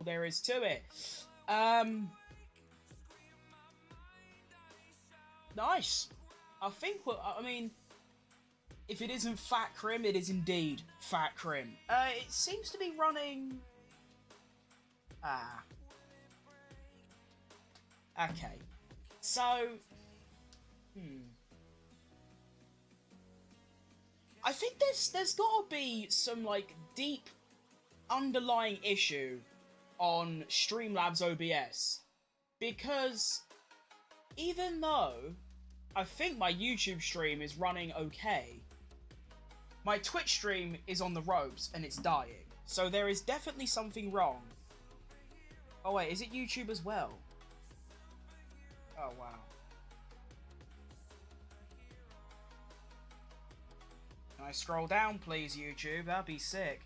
there is to it. Nice. I think, I mean, if it isn't Fat Crim, it is indeed Fat Crim. It seems to be running... Okay. So... I think there's gotta be some, like, deep underlying issue on Streamlabs OBS. Because even though I think my YouTube stream is running okay, my Twitch stream is on the ropes and it's dying. So there is definitely something wrong. Oh wait, is it YouTube as well? Oh wow. Can I scroll down please, YouTube? That'd be sick.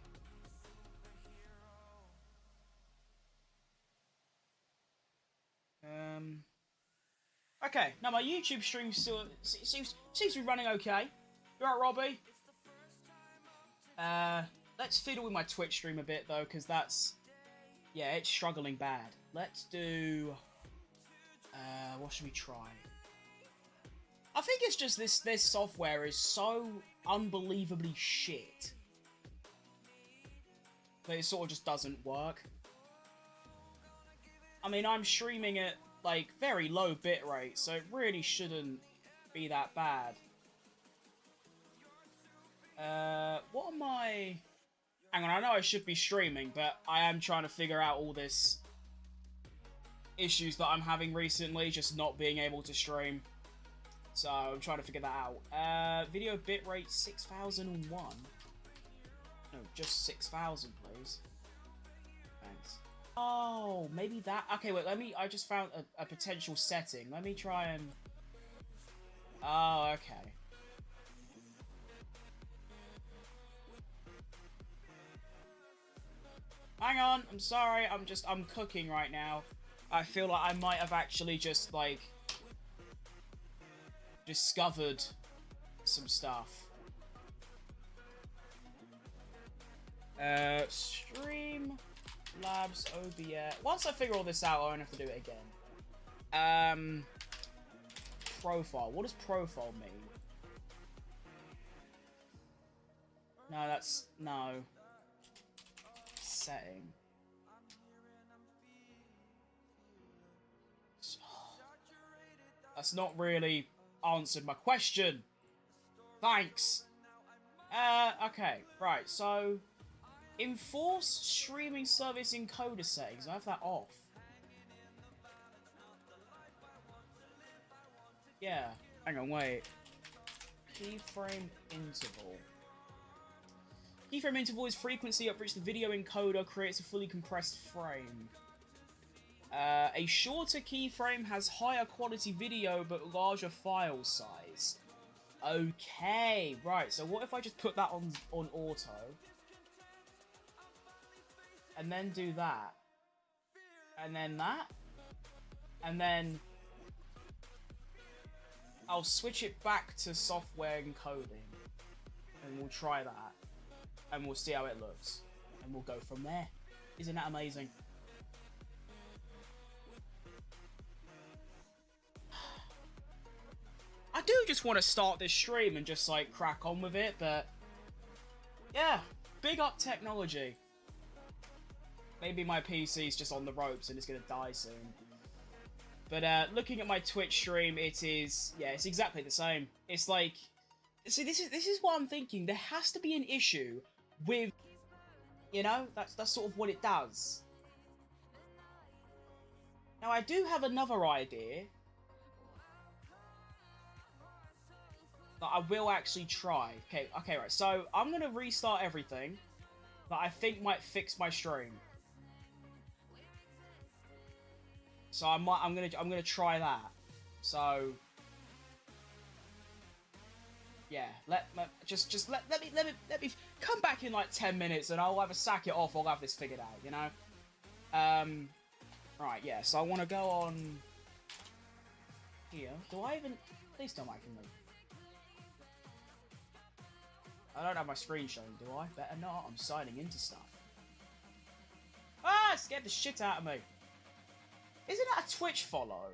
Okay, now my YouTube stream still seems to be running okay. You alright, Robbie? Let's fiddle with my Twitch stream a bit though, because that's... yeah, it's struggling bad. Let's do... what should we try? I think it's just this software is so unbelievably shit that it sort of just doesn't work. I mean, I'm streaming at, like, very low bitrate, so it really shouldn't be that bad. What am I... hang on, I know I should be streaming, but I am trying to figure out all this issues that I'm having recently, just not being able to stream. So, I'm trying to figure that out. Video bitrate 6001. No, just 6000, please. Thanks. Oh, maybe that... okay, wait, I just found a potential setting. Let me try and... oh, okay. Hang on, I'm sorry, I'm cooking right now. I feel like I might have actually just, like... discovered some stuff. Stream... Labs, OBS. Once I figure all this out, I won't have to do it again. Profile. What does profile mean? No, that's... no. Setting. That's not really answered my question. Thanks. Okay. Right, so... enforce streaming service encoder settings. I have that off. Yeah. Hang on, wait. Keyframe interval. Keyframe interval is frequency at which the video encoder creates a fully compressed frame. A shorter keyframe has higher quality video but larger file size. Okay, right, so what if I just put that on auto? And then do that. And then that. And then I'll switch it back to software encoding. And we'll try that. And we'll see how it looks. And we'll go from there. Isn't that amazing? I do just want to start this stream and just, like, crack on with it, but... yeah, big up technology. Maybe my PC's just on the ropes and it's gonna die soon. But, looking at my Twitch stream, it is... yeah, it's exactly the same. It's like... see, this is what I'm thinking. There has to be an issue with... you know? That's sort of what it does. Now, I do have another idea that I will actually try. Okay, right. So I'm gonna restart everything that I think might fix my stream. So I'm gonna try that. So yeah, let me come back in like 10 minutes and I'll either sack it off or I'll have this figured out. You know. Right. Yeah. So I want to go on here. Do I even? Please tell me I can move. I don't have my screen showing, do I? Better not. I'm signing into stuff. Ah! It scared the shit out of me. Isn't that a Twitch follow?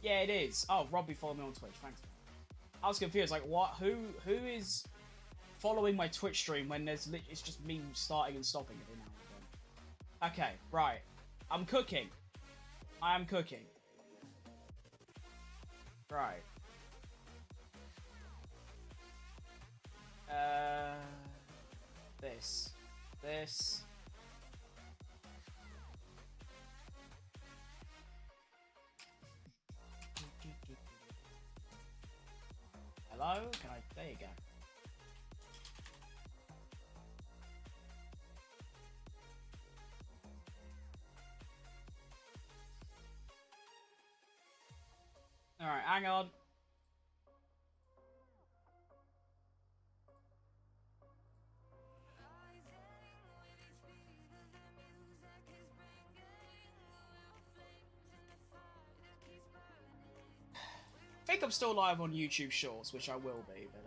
Yeah, it is. Oh, Robbie followed me on Twitch. Thanks. I was confused. Like, what? Who is following my Twitch stream when there's it's just me starting and stopping every now and then? Okay, right. I'm cooking. I am cooking. Right. This. Hello? Can I? There you go. Alright, hang on. I think I'm still live on YouTube Shorts, which I will be, but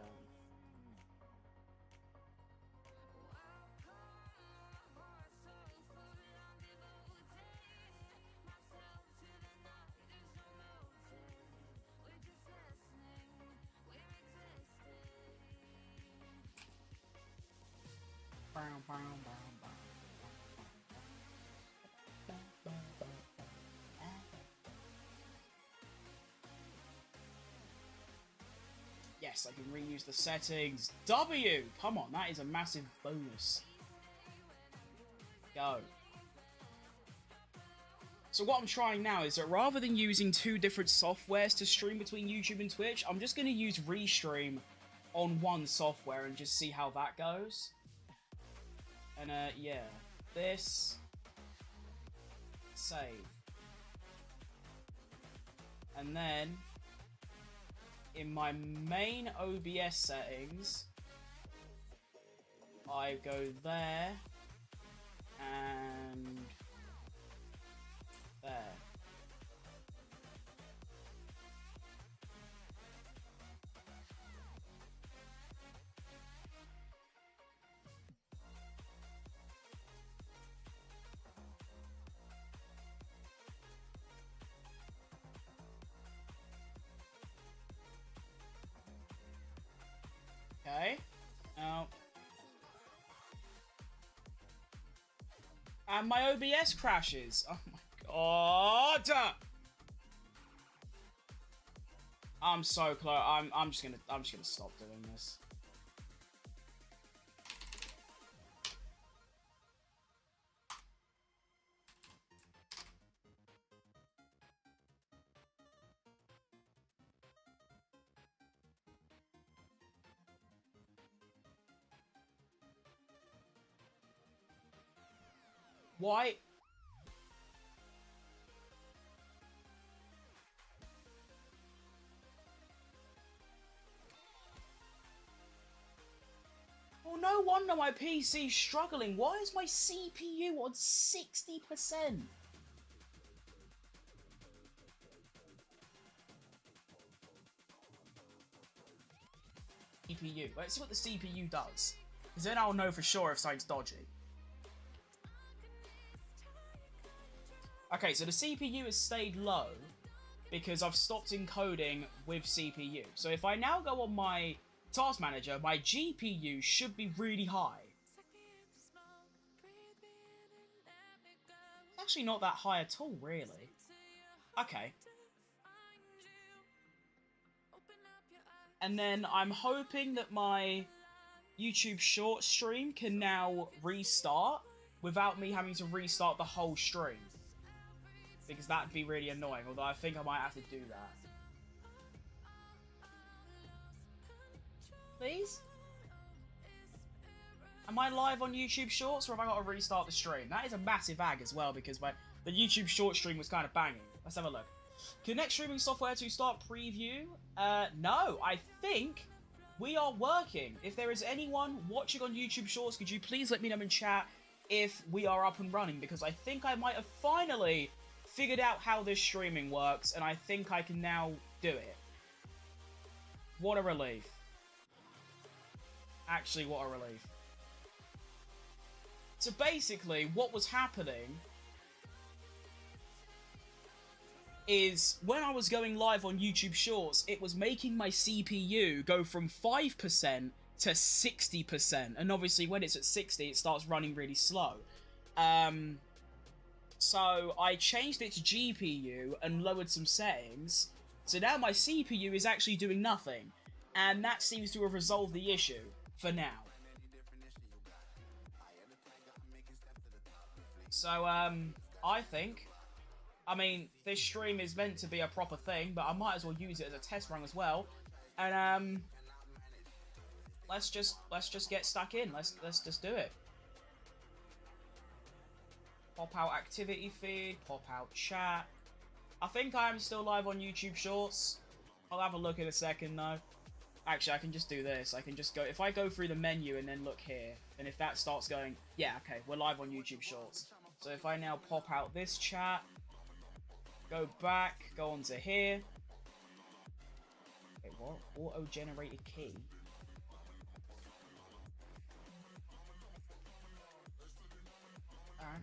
yes, I can reuse the settings. W! Come on, that is a massive bonus. Go. So what I'm trying now is that rather than using two different softwares to stream between YouTube and Twitch, I'm just going to use Restream on one software and just see how that goes. And, yeah. This. Save. And then in my main OBS settings, I go there and there. Okay. Now. And my OBS crashes. Oh my god! I'm so close. I'm just gonna stop doing this. Why? Well, no wonder my PC's struggling. Why is my CPU on 60%? CPU. Let's see what the CPU does. Because then I'll know for sure if something's dodgy. Okay, so the CPU has stayed low because I've stopped encoding with CPU. So if I now go on my task manager, my GPU should be really high. It's actually not that high at all, really. Okay. And then I'm hoping that my YouTube short stream can now restart without me having to restart the whole stream. Because that'd be really annoying, although I think I might have to do that. Please? Am I live on YouTube Shorts, or have I got to restart the stream? That is a massive ag as well, because the YouTube Short stream was kind of banging. Let's have a look. Connect streaming software to start preview? No, I think we are working. If there is anyone watching on YouTube Shorts, could you please let me know in chat if we are up and running, because I think I might have finally figured out how this streaming works, and I think I can now do it. What a relief. Actually, what a relief. So basically, what was happening is when I was going live on YouTube Shorts, it was making my CPU go from 5% to 60%. And obviously, when it's at 60, it starts running really slow. So I changed it to GPU and lowered some settings. So now my CPU is actually doing nothing. And that seems to have resolved the issue for now. So, I think, I mean, this stream is meant to be a proper thing, but I might as well use it as a test run as well. And, let's just get stuck in. Let's just do it. Pop out activity feed, pop out chat. I think I am still live on YouTube Shorts. I'll have a look in a second though. Actually, I can just do this. I can just go, if I go through the menu and then look here, and if that starts going, yeah, okay, we're live on YouTube Shorts. So if I now pop out this chat, go back, go onto here. Wait, what? Auto-generated key? Alright.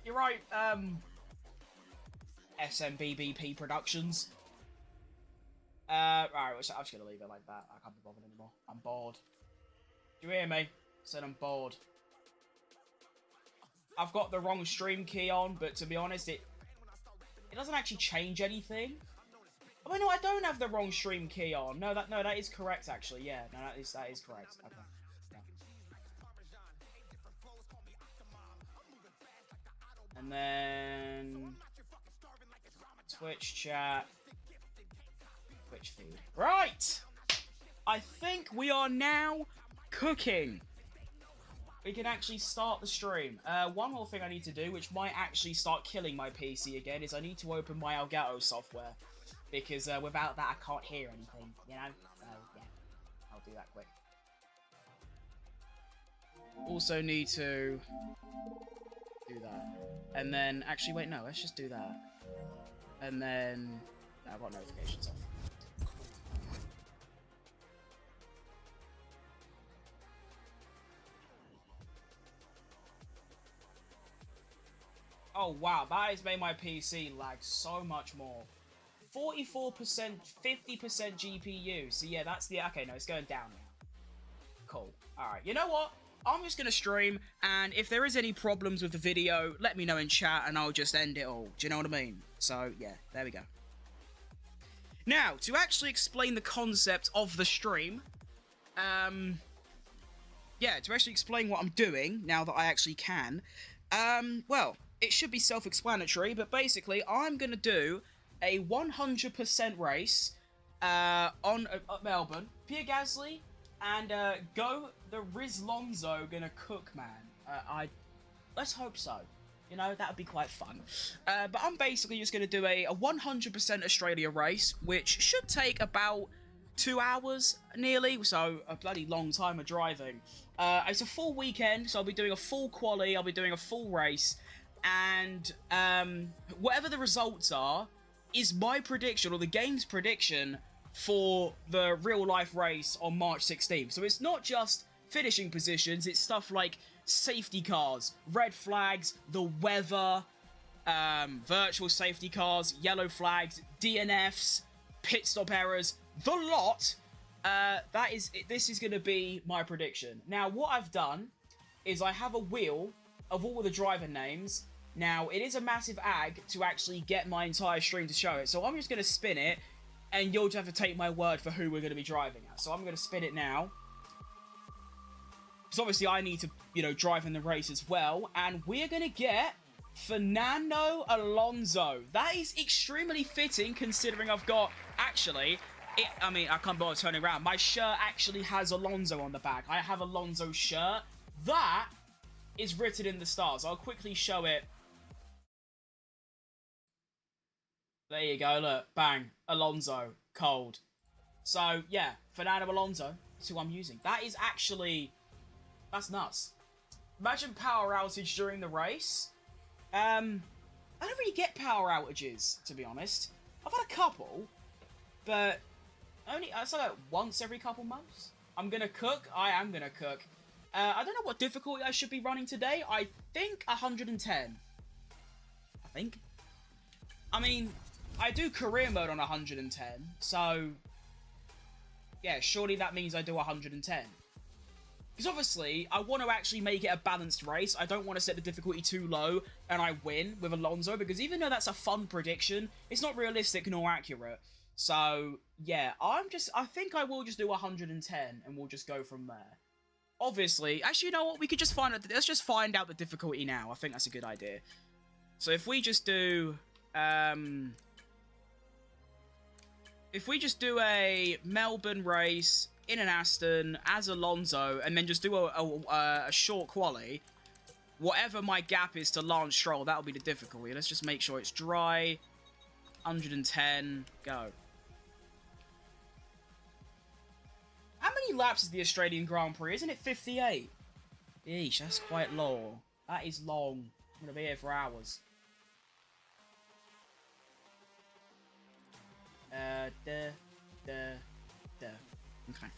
You're right, SMBBP Productions. Alright, I'm just gonna leave it like that. I can't be bothered anymore. I'm bored. Do you hear me? I said I'm bored. I've got the wrong stream key on, but to be honest, it doesn't actually change anything. Oh, wait, no, I don't have the wrong stream key on. No, that is correct, actually. Yeah, no, that is correct. Okay. Yeah. And then Twitch chat, Twitch feed. Right! I think we are now cooking. We can actually start the stream. One more thing I need to do, which might actually start killing my PC again, is I need to open my Elgato software. Because without that, I can't hear anything, you know? So, yeah. I'll do that quick. Also need to do that. And then, actually, wait, no, let's just do that. And then, I've got notifications off. Oh wow, that has made my PC lag so much more. 44%, 50% GPU. So yeah, that's the... Okay, no, it's going down now. Cool. Alright, you know what? I'm just going to stream, and if there is any problems with the video, let me know in chat, and I'll just end it all. Do you know what I mean? So, yeah, there we go. Now, to actually explain the concept of the stream, yeah, to actually explain what I'm doing, now that I actually can, well... It should be self-explanatory, but basically, I'm going to do a 100% race on Melbourne. Pierre Gasly and Go the Riz Lonzo gonna cook, man. let's hope so. You know, that would be quite fun. But I'm basically just going to do a 100% Australia race, which should take about 2 hours, nearly, so a bloody long time of driving. It's a full weekend, so I'll be doing a full quali, I'll be doing a full race, and whatever the results are, is my prediction, or the game's prediction, for the real-life race on March 16th. So it's not just finishing positions, it's stuff like safety cars, red flags, the weather, virtual safety cars, yellow flags, DNFs, pit stop errors, the lot. This is going to be my prediction. Now, what I've done is I have a wheel of all of the driver names. Now, it is a massive ag to actually get my entire stream to show it, so I'm just going to spin it, and you'll just have to take my word for who we're going to be driving at. So I'm going to spin it now. Because obviously I need to, you know, drive in the race as well. And we're going to get Fernando Alonso. That is extremely fitting, considering I've got, actually, I mean, I can't bother turning around. My shirt actually has Alonso on the back. I have Alonso's shirt. That is written in the stars. I'll quickly show it. There you go, look. Bang. Alonso. Cold. So, yeah. Fernando Alonso is who I'm using. That is actually... That's nuts. Imagine power outage during the race. I don't really get power outages, to be honest. I've had a couple, but it's like once every couple months. I'm gonna cook. I am gonna cook. I don't know what difficulty I should be running today. I think 110. I think. I mean, I do career mode on 110, so yeah, surely that means I do 110. Because obviously, I want to actually make it a balanced race. I don't want to set the difficulty too low and I win with Alonso, because even though that's a fun prediction, it's not realistic nor accurate. So, yeah, I think I will just do 110 and we'll just go from there. Obviously, actually, you know what? We could just let's just find out the difficulty now. I think that's a good idea. So if we just do, a Melbourne race in an Aston as Alonso, and then just do a short quali, whatever my gap is to Lance Stroll, that'll be the difficulty. Let's just make sure it's dry. 110, go. How many laps is the Australian Grand Prix? Isn't it 58? Eesh, that's quite long. That is long. I'm gonna be here for hours. Okay.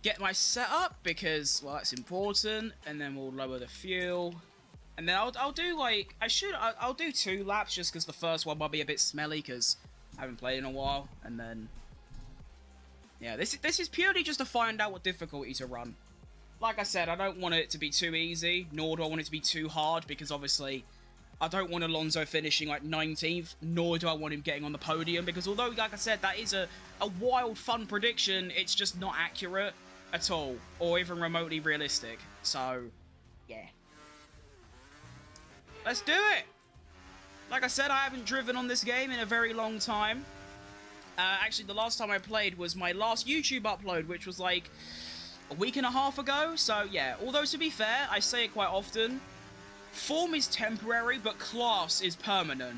Get my setup, because, well, that's important, and then we'll lower the fuel. And then I'll do, like, I'll do 2 laps, just because the first one might be a bit smelly, because I haven't played in a while, and then... Yeah, this is purely just to find out what difficulty to run. Like I said, I don't want it to be too easy, nor do I want it to be too hard, because obviously... I don't want Alonso finishing like 19th, nor do I want him getting on the podium, because although, like I said, that is a wild, fun prediction, it's just not accurate at all, or even remotely realistic. So, yeah. Let's do it! Like I said, I haven't driven on this game in a very long time. Actually, the last time I played was my last YouTube upload, which was like a week and a half ago. So, yeah, although to be fair, I say it quite often, form is temporary, but class is permanent.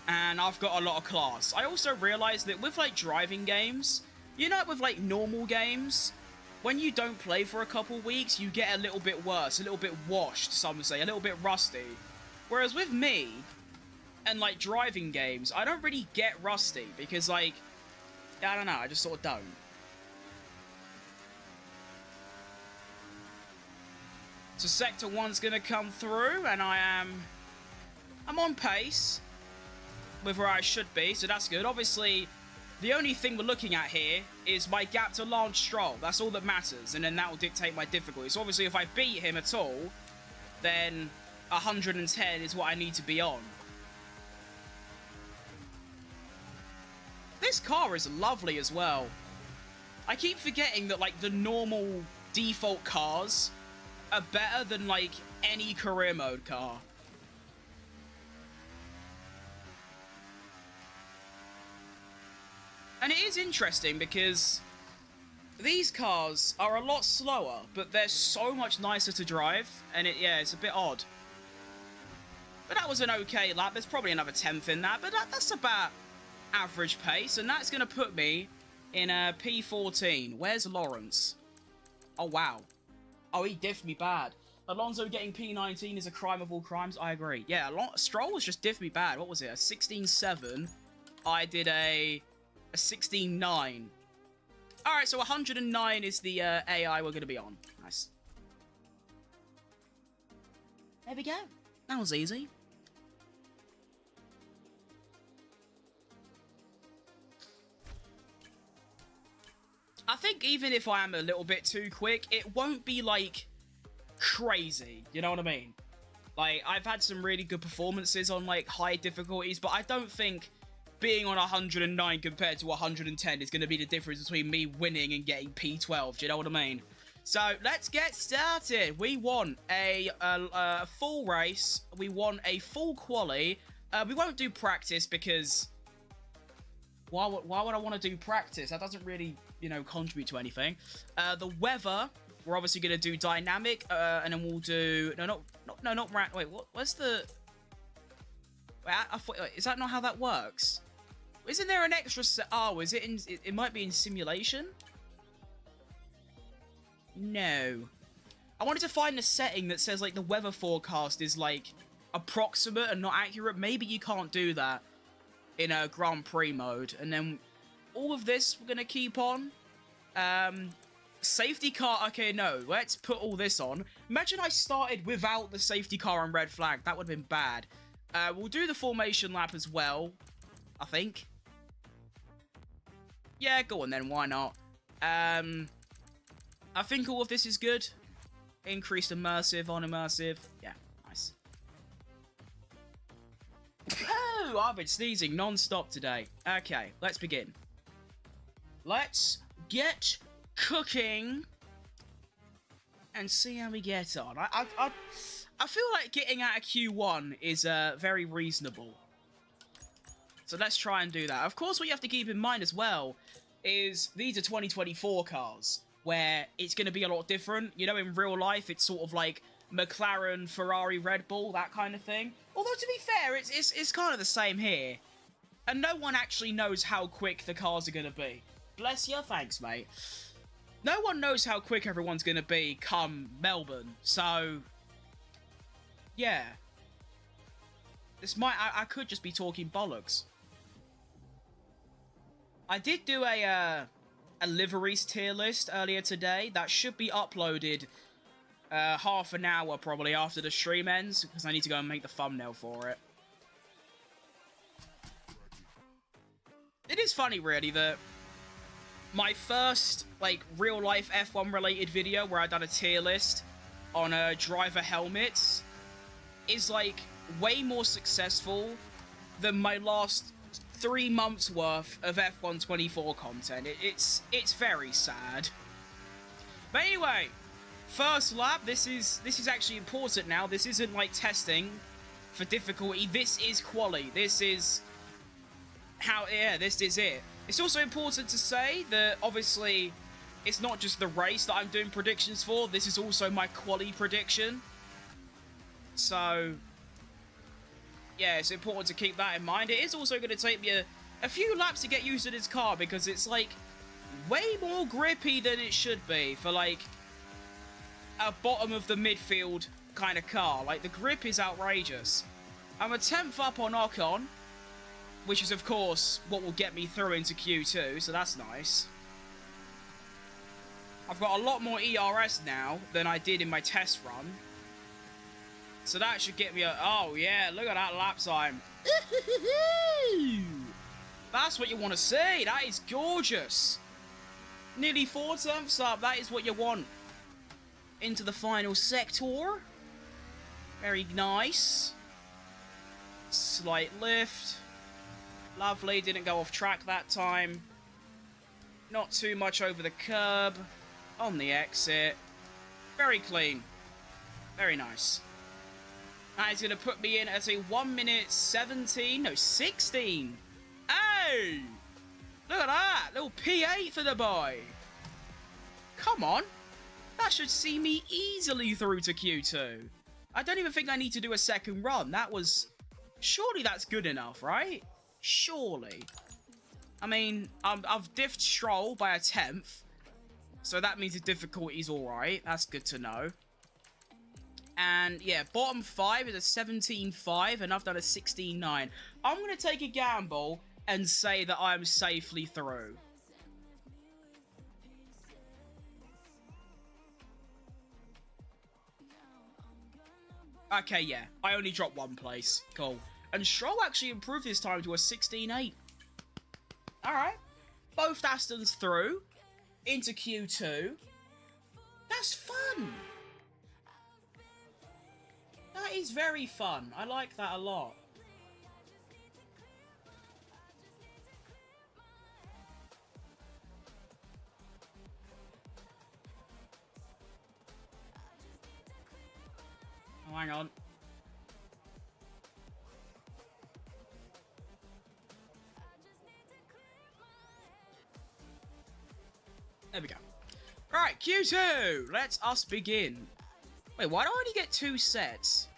And I've got a lot of class. I also realized that with, like, driving games, you know, with, like, normal games, when you don't play for a couple weeks, you get a little bit worse, a little bit washed, some say, a little bit rusty. Whereas with me, and, like, driving games, I don't really get rusty, because, like, I don't know, I just sort of don't. So Sector 1's going to come through, and I'm on pace with where I should be, so that's good. Obviously, the only thing we're looking at here is my gap to Lance Stroll. That's all that matters, and then that will dictate my difficulty. So obviously, if I beat him at all, then 110 is what I need to be on. This car is lovely as well. I keep forgetting that, like, the normal default cars are better than, like, any career mode car. And it is interesting because these cars are a lot slower, but they're so much nicer to drive, and it's a bit odd. But that was an okay lap. There's probably another 10th in that, but that's about average pace, and that's going to put me in a P14. Where's Lawrence? Oh, wow. Oh, he diffed me bad. Alonso getting P19 is a crime of all crimes. I agree. Yeah, Stroll was just diffed me bad. What was it? A 16.7. I did a 16.9. Alright, so 109 is the AI we're going to be on. Nice. There we go. That was easy. I think even if I am a little bit too quick, it won't be, like, crazy. You know what I mean? Like, I've had some really good performances on, like, high difficulties, but I don't think being on 109 compared to 110 is going to be the difference between me winning and getting P12. Do you know what I mean? So, let's get started. We want a full race. We want a full quali. We won't do practice because... Why would I want to do practice? That doesn't really, you know, contribute to anything. The weather, we're obviously going to do dynamic, and then we'll do... No, not random. Wait, what's the... Wait, I thought, is that not how that works? Isn't there an extra Oh, is it in... It might be in simulation? No. I wanted to find a setting that says, like, the weather forecast is, like, approximate and not accurate. Maybe you can't do that in a Grand Prix mode. And then all of this we're going to keep on. Safety car. Okay, no. Let's put all this on. Imagine I started without the safety car and red flag. That would have been bad. We'll do the formation lap as well, I think. Yeah, go on then. Why not? I think all of this is good. Increased immersive on immersive. Yeah, nice. Oh, I've been sneezing non-stop today. Okay, let's begin. Let's get cooking and see how we get on. I feel like getting out of Q1 is very reasonable. So let's try and do that. Of course, what you have to keep in mind as well is these are 2024 cars, where it's going to be a lot different. You know, in real life, it's sort of like McLaren, Ferrari, Red Bull, that kind of thing. Although, to be fair, it's kind of the same here. And no one actually knows how quick the cars are going to be. Bless you, thanks, mate. No one knows how quick everyone's going to be come Melbourne. So, yeah. This might... I could just be talking bollocks. I did do a liveries tier list earlier today. That should be uploaded half an hour probably after the stream ends, because I need to go and make the thumbnail for it. It is funny, really, that my first, like, real-life F1-related video where I done a tier list on driver helmets is, like, way more successful than my last 3 months worth of F1 24 content. It's very sad. But anyway, first lap. This is actually important now. This isn't like testing for difficulty. This is quali. This is how. Yeah, this is it. It's also important to say that obviously it's not just the race that I'm doing predictions for. This is also my quali prediction. So yeah, it's important to keep that in mind. It is also going to take me a few laps to get used to this car, because it's, like, way more grippy than it should be for, like, a bottom of the midfield kind of car. Like, the grip is outrageous. I'm a 10th up on Ocon, which is, of course, what will get me through into Q2, so that's nice. I've got a lot more ERS now than I did in my test run. So that should get me a... Oh, yeah, look at that lap time. That's what you want to see. That is gorgeous. Nearly 4/10 up. That is what you want. Into the final sector. Very nice. Slight lift. Lovely. Didn't go off track that time. Not too much over the curb. On the exit. Very clean. Very nice. That is going to put me in at a 1 minute 17, no, 16. Hey! Look at that! Little P8 for the boy. Come on. That should see me easily through to Q2. I don't even think I need to do a second run. That was... Surely that's good enough, right? Surely. I mean, I've diffed Stroll by a 10th. So that means the difficulty's alright. That's good to know. And, yeah, bottom 5 is a 17.5, and I've done a 16.9. I'm going to take a gamble and say that I'm safely through. Okay, yeah. I only dropped one place. Cool. And Stroll actually improved his time to a 16.8. Alright. Both Astons through. Into Q2. That's fun. That is very fun. I like that a lot. Oh, hang on. There we go. Alright, Q2! Let us begin. Wait, why do I only get 2 sets?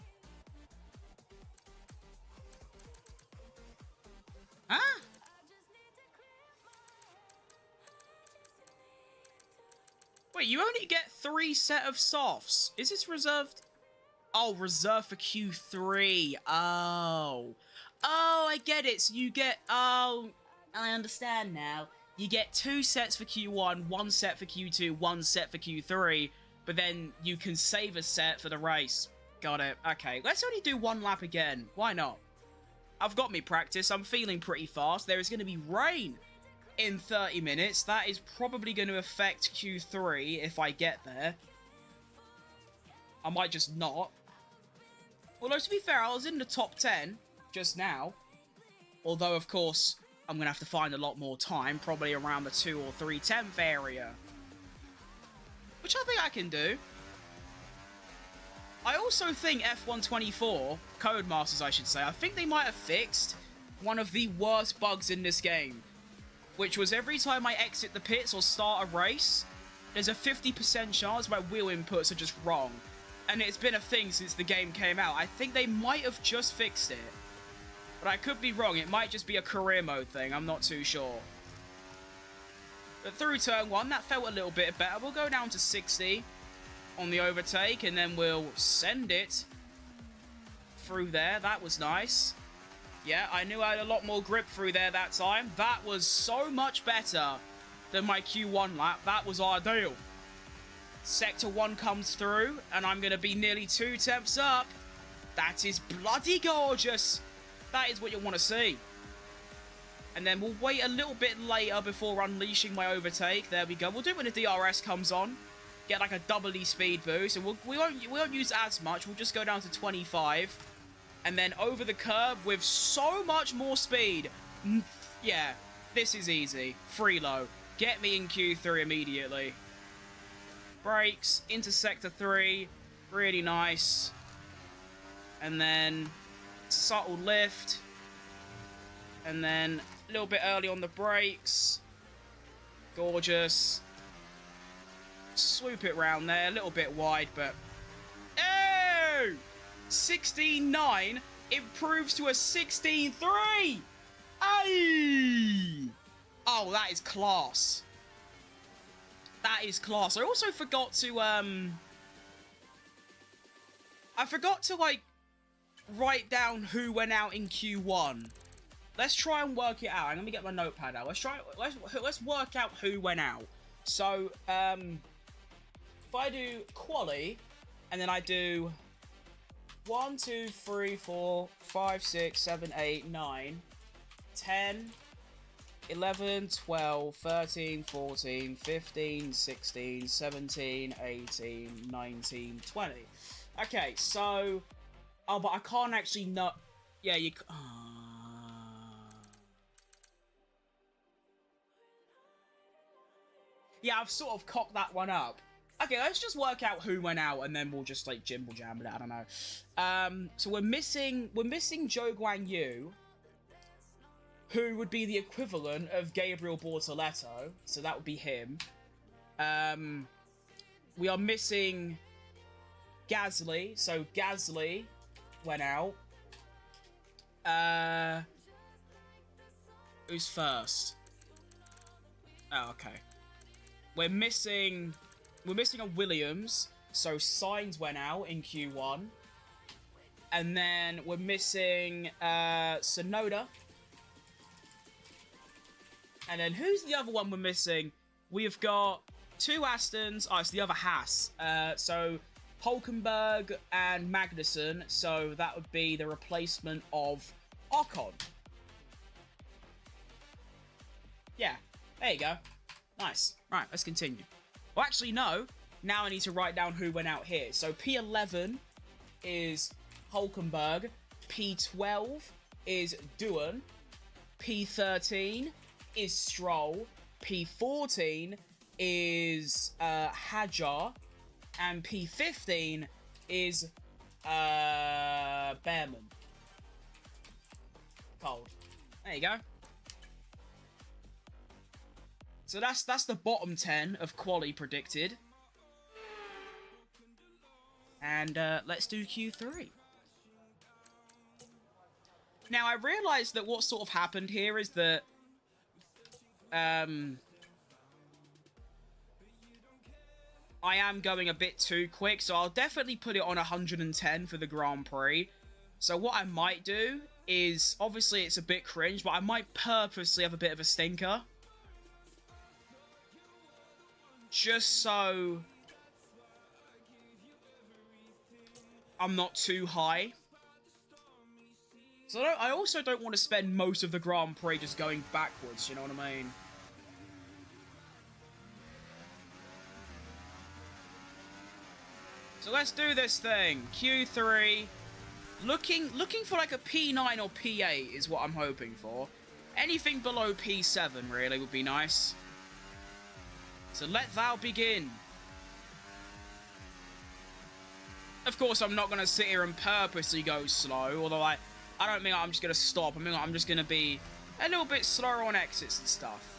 Huh? Wait, you only get 3 set of softs. Is this reserved? Oh, reserved for Q3. Oh. Oh, I get it. So you get... Oh, I understand now. You get 2 sets for Q1, 1 set for Q2, 1 set for Q3, but then you can save a set for the race. Got it. Okay, let's only do 1 lap again. Why not? I've got me practice. I'm feeling pretty fast. There is going to be rain in 30 minutes. That is probably going to affect Q3 if I get there. I might just not. Although, to be fair, I was in the top 10 just now. Although, of course... I'm going to have to find a lot more time, probably around the 2 or 3/10 area. Which I think I can do. I also think F124, Codemasters I should say, I think they might have fixed one of the worst bugs in this game. Which was every time I exit the pits or start a race, there's a 50% chance my wheel inputs are just wrong. And it's been a thing since the game came out. I think they might have just fixed it. But I could be wrong. It might just be a career mode thing. I'm not too sure. But through turn 1, that felt a little bit better. We'll go down to 60 on the overtake, and then we'll send it through there. That was nice. Yeah, I knew I had a lot more grip through there that time. That was so much better than my Q1 lap. That was ideal. Sector 1 comes through, and I'm going to be nearly 2 tenths up. That is bloody gorgeous. That is what you want to see. And then we'll wait a little bit later before unleashing my overtake. There we go. We'll do it when the DRS comes on. Get like a doubly speed boost. And we won't use as much. We'll just go down to 25. And then over the curb with so much more speed. Yeah, this is easy. Freelo. Get me in Q3 immediately. Brakes into sector 3. Really nice. And then... subtle lift, and then a little bit early on the brakes. Gorgeous. Swoop it round there, a little bit wide, but... Oh! 16.9 improves to a 16.3! Ay! Oh, that is class. That is class. I also forgot to, like, write down who went out in Q1. Let's try and work it out. Let me get my notepad out. Let's work out who went out. So, if I do quali, and then I do 1, 2, 3, 4, 5, 6, 7, 8, 9, 10, 11, 12, 13, 14, 15, 16, 17, 18, 19, 20. Okay, so... Oh, but I can't actually know... Yeah, you... Yeah, I've sort of cocked that one up. Okay, let's just work out who went out, and then we'll just, like, jimble jam it. I don't know. So we're missing Zhou Guanyu, who would be the equivalent of Gabriel Bortoletto. So that would be him. We are missing Gasly. So Gasly went out. Who's first? Oh, okay. We're missing a Williams. So Sainz went out in Q1. And then we're missing Sonoda. And then who's the other one we're missing? We've got 2 Astons. Oh, it's the other Haas. So Hulkenberg and Magnussen. So that would be the replacement of Ocon. Yeah, there you go. Nice. Right, let's continue. Well, actually, no. Now I need to write down who went out here. So P11 is Hulkenberg. P12 is Doohan. P13 is Stroll. P14 is Hadjar. And P15 is Behrman. Cold. There you go. So that's the bottom 10 of quali predicted. And let's do Q3. Now, I realised that what sort of happened here is that I am going a bit too quick, so I'll definitely put it on 110 for the Grand Prix. So what I might do is, obviously it's a bit cringe, but I might purposely have a bit of a stinker. Just so I'm not too high. So I also don't want to spend most of the Grand Prix just going backwards, you know what I mean? So let's do this thing. Q3. Looking for like a P9 or P8 is what I'm hoping for. Anything below P7 really would be nice. So let thou begin. Of course, I'm not going to sit here and purposely go slow, although I don't mean I'm just going to stop. I mean, I'm just going to be a little bit slower on exits and stuff.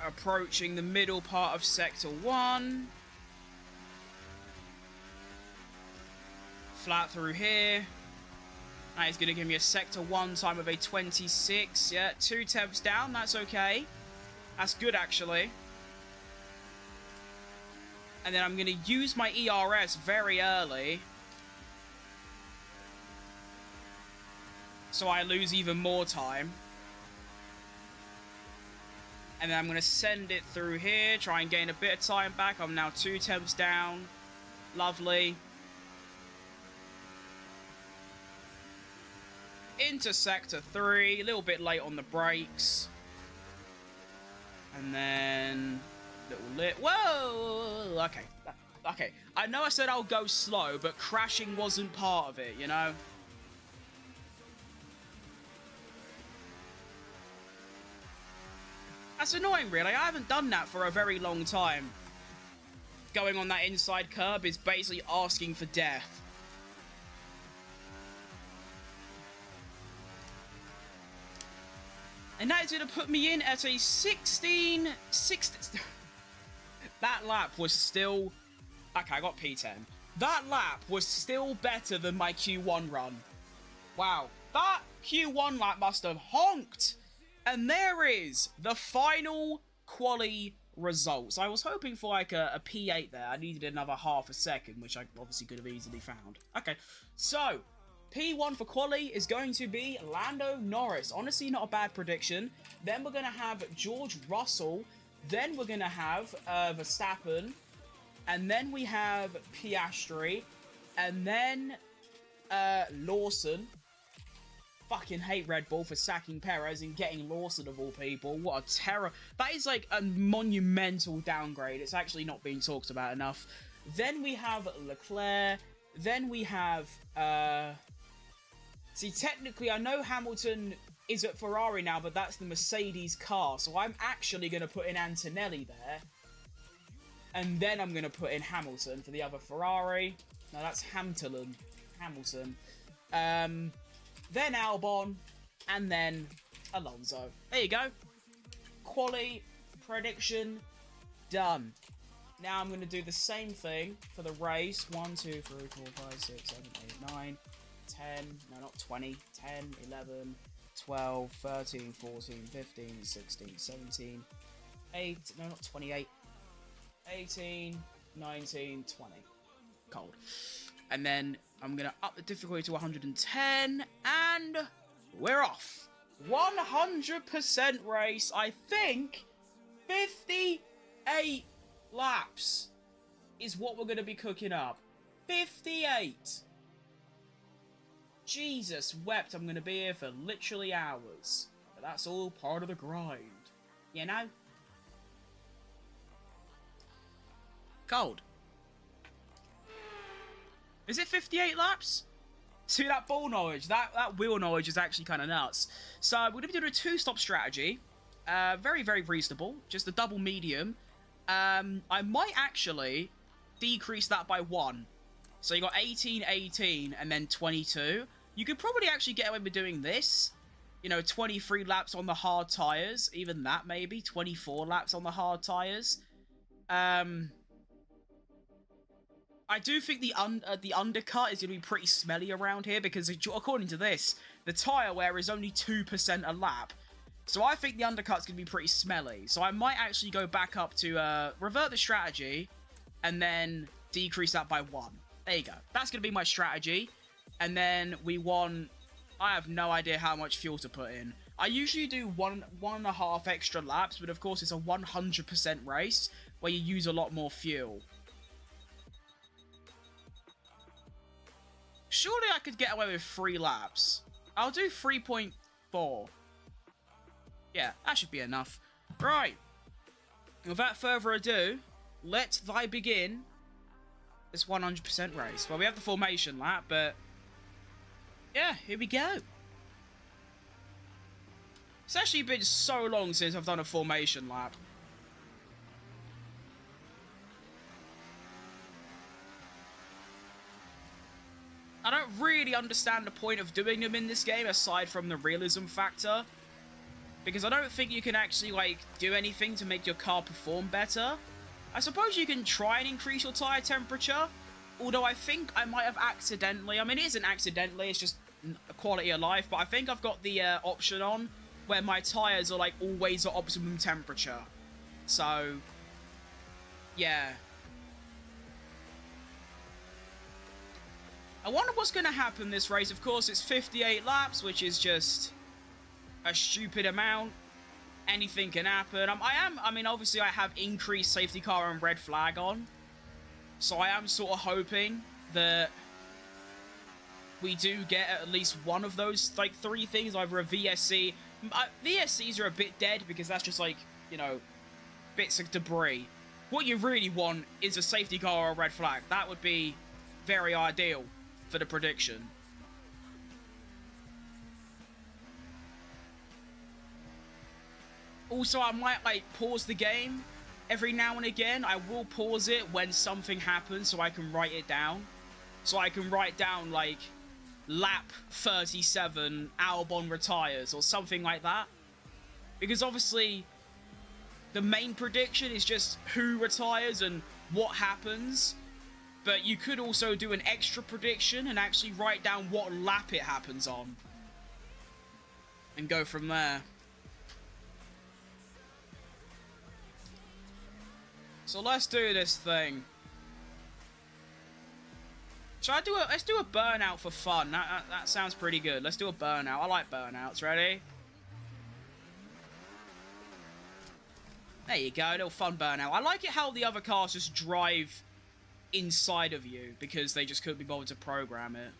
Approaching the middle part of Sector 1. Flat through here. That is going to give me a Sector 1 time of a 26. Yeah, 2 tenths down. That's okay. That's good, actually. And then I'm going to use my ERS very early. So I lose even more time. And then I'm going to send it through here. Try and gain a bit of time back. I'm now 2 tenths down. Lovely. Into Sector 3. A little bit late on the brakes. And then... Whoa! Okay. Okay. I know I said I'll go slow, but crashing wasn't part of it, you know? That's annoying, really. I haven't done that for a very long time. Going on that inside curb is basically asking for death. And that is going to put me in at a 16... That lap was still... Okay, I got P10. That lap was still better than my Q1 run. Wow. That Q1 lap must have honked. And there is the final quali results. I was hoping for like a P8 there. I needed another half a second, which I obviously could have easily found. Okay, so... P1 for quali is going to be Lando Norris. Honestly, not a bad prediction. Then we're going to have George Russell. Then we're going to have Verstappen. And then we have Piastri. And then Lawson. Fucking hate Red Bull for sacking Perez and getting Lawson of all people. What a terror. That is like a monumental downgrade. It's actually not being talked about enough. Then we have Leclerc. Then we have... See, technically, I know Hamilton is at Ferrari now, but that's the Mercedes car. So I'm actually going to put in Antonelli there. And then I'm going to put in Hamilton for the other Ferrari. No, that's Hamilton. Then Albon. And then Alonso. There you go. Quali prediction done. Now I'm going to do the same thing for the race. 1, 2, 3, 4, 5, 6, 7, 8, 9, 10. No, not 20. 10, 11, 12, 13, 14, 15, 16, 17, 8. No, not 28. 18, 19, 20. Cold. And then I'm going to up the difficulty to 110. And we're off. 100% race. I think 58 laps is what we're going to be cooking up. 58. Jesus wept, I'm going to be here for literally hours. But that's all part of the grind. You know? Cold. Is it 58 laps? See, that ball knowledge, that wheel knowledge is actually kind of nuts. So, we're going to be doing a two-stop strategy. Very, very reasonable. Just a double medium. I might actually decrease that by 1. So you got 18, 18, and then 22. You could probably actually get away with doing this. You know, 23 laps on the hard tyres. Even that, maybe. 24 laps on the hard tyres. I do think the undercut is going to be pretty smelly around here, because according to this, the tyre wear is only 2% a lap. So I think the undercut's going to be pretty smelly. So I might actually go back up to revert the strategy and then decrease that by 1. There you go. That's going to be my strategy. And then we want... I have no idea how much fuel to put in. I usually do one and a half extra laps, but of course it's a 100% race where you use a lot more fuel. Surely I could get away with 3 laps. I'll do 3.4. Yeah, that should be enough. Right. Without further ado, let thy begin this 100% race. Well, we have the formation lap, but... yeah, here we go. It's actually been so long since I've done a formation lap. I don't really understand the point of doing them in this game, aside from the realism factor. Because I don't think you can actually, like, do anything to make your car perform better. I suppose you can try and increase your tyre temperature. Although I think I might have accidentally... I mean, it isn't accidentally, it's just a quality of life. But I think I've got the option on where my tyres are, like, always at optimum temperature. So, yeah. I wonder what's going to happen this race. Of course, it's 58 laps, which is just a stupid amount. Anything can happen. I mean, obviously, I have increased safety car and red flag on. So I am sort of hoping that we do get at least one of those, like, 3 things. Either a VSC. VSCs are a bit dead because that's just, like, you know, bits of debris. What you really want is a safety car or a red flag. That would be very ideal for the prediction. Also, I might, like, pause the game every now and again. I will pause it when something happens so I can write it down. So I can write down, like, lap 37, Albon retires, or something like that. Because obviously, the main prediction is just who retires and what happens. But you could also do an extra prediction and actually write down what lap it happens on. And go from there. So let's do this thing. Let's do a burnout for fun. That sounds pretty good. Let's do a burnout. I like burnouts. Ready? There you go. A little fun burnout. I like it how the other cars just drive inside of you because they just couldn't be bothered to program it.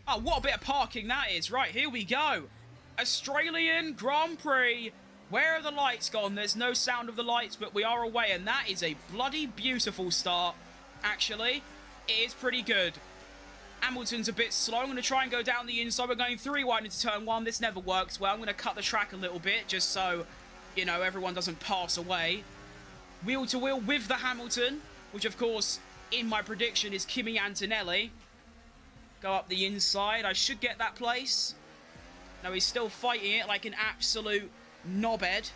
Oh, what a bit of parking that is. Right, here we go. Australian Grand Prix. Where are the lights gone? There's no sound of the lights, but we are away, and that is a bloody beautiful start, actually. It is pretty good. Hamilton's a bit slow. I'm going to try and go down the inside. We're going 3 wide into turn 1. This never works well. I'm going to cut the track a little bit, just so, you know, everyone doesn't pass away. Wheel to wheel with the Hamilton, which, of course, in my prediction is Kimi Antonelli. Go up the inside. I should get that place. No, he's still fighting it like an absolute knobhead.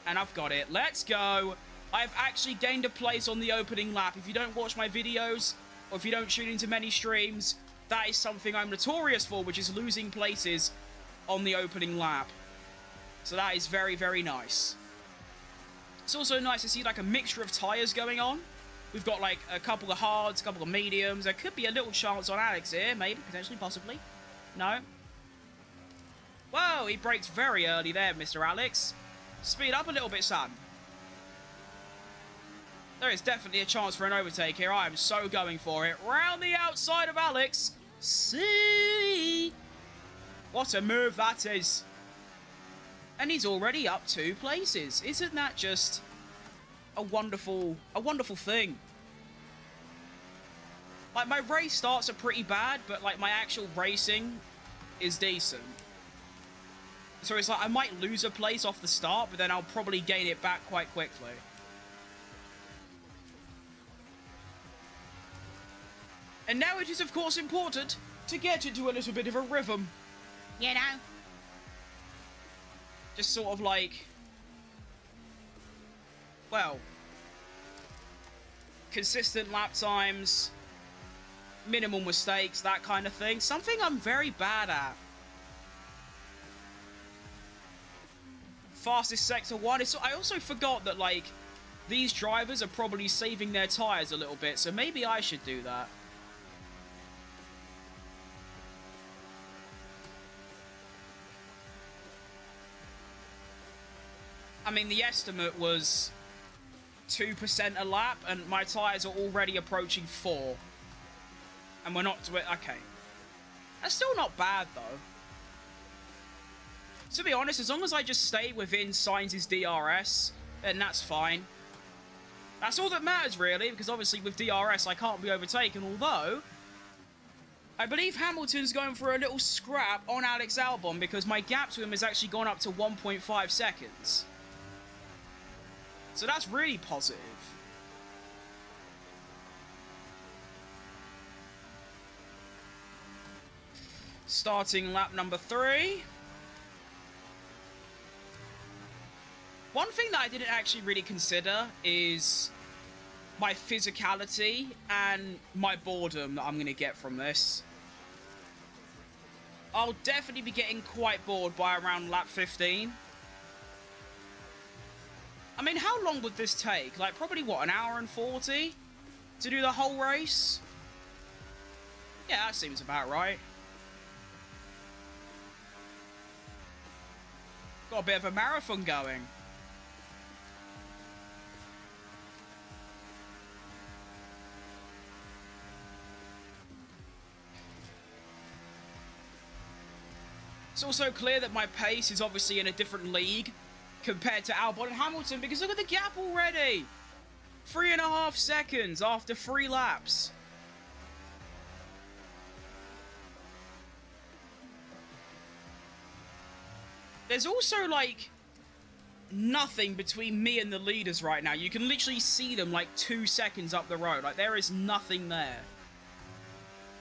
And I've got it. Let's go. I've actually gained a place on the opening lap. If you don't watch my videos, or if you don't tune into many streams, that is something I'm notorious for, which is losing places on the opening lap. So that is very, very nice. It's also nice to see like a mixture of tyres going on. We've got like a couple of hards, a couple of mediums. There could be a little chance on Alex here, maybe, potentially, possibly. No. Whoa, he brakes very early there, Mr. Alex. Speed up a little bit, son. There is definitely a chance for an overtake here. I am so going for it. Round the outside of Alex. See? What a move that is. And he's already up 2 places. Isn't that just a wonderful thing? Like, my race starts are pretty bad, but, like, my actual racing is decent. So it's like, I might lose a place off the start, but then I'll probably gain it back quite quickly. And now it is, of course, important to get into a little bit of a rhythm. You know? Just sort of like... well... consistent lap times, minimal mistakes, that kind of thing. Something I'm very bad at. Fastest sector 1. I also forgot that, like, these drivers are probably saving their tyres a little bit, so maybe I should do that. I mean, the estimate was 2% a lap, and my tyres are already approaching 4. And we're not to it. Okay. That's still not bad, though. To be honest, as long as I just stay within Sainz's DRS, then that's fine. That's all that matters, really, because obviously with DRS I can't be overtaken, although I believe Hamilton's going for a little scrap on Alex Albon because my gap to him has actually gone up to 1.5 seconds. So that's really positive. Starting lap number 3. One thing that I didn't actually really consider is my physicality and my boredom that I'm going to get from this. I'll definitely be getting quite bored by around lap 15. I mean, how long would this take? Like, probably, what, an hour and 40 to do the whole race? Yeah, that seems about right. Got a bit of a marathon going. It's also clear that my pace is obviously in a different league compared to Albon and Hamilton, because look at the gap already! 3.5 seconds after 3 laps. There's also, like, nothing between me and the leaders right now. You can literally see them, like, 2 seconds up the road. Like, there is nothing there.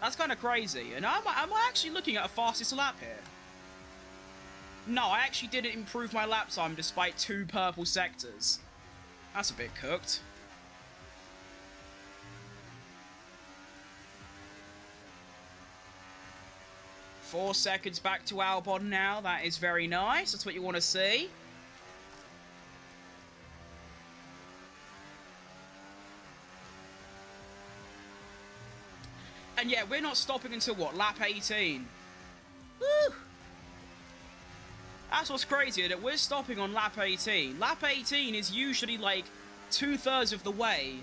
That's kind of crazy. And am I actually looking at a fastest lap here? No, I actually didn't improve my lap time despite 2 purple sectors. That's a bit cooked. Four seconds back to Albon now. That is very nice. That's what you want to see. And yeah, we're not stopping until what? Lap 18. Woo! That's what's crazy, that we're stopping on lap 18. Lap 18 is usually like 2/3 of the way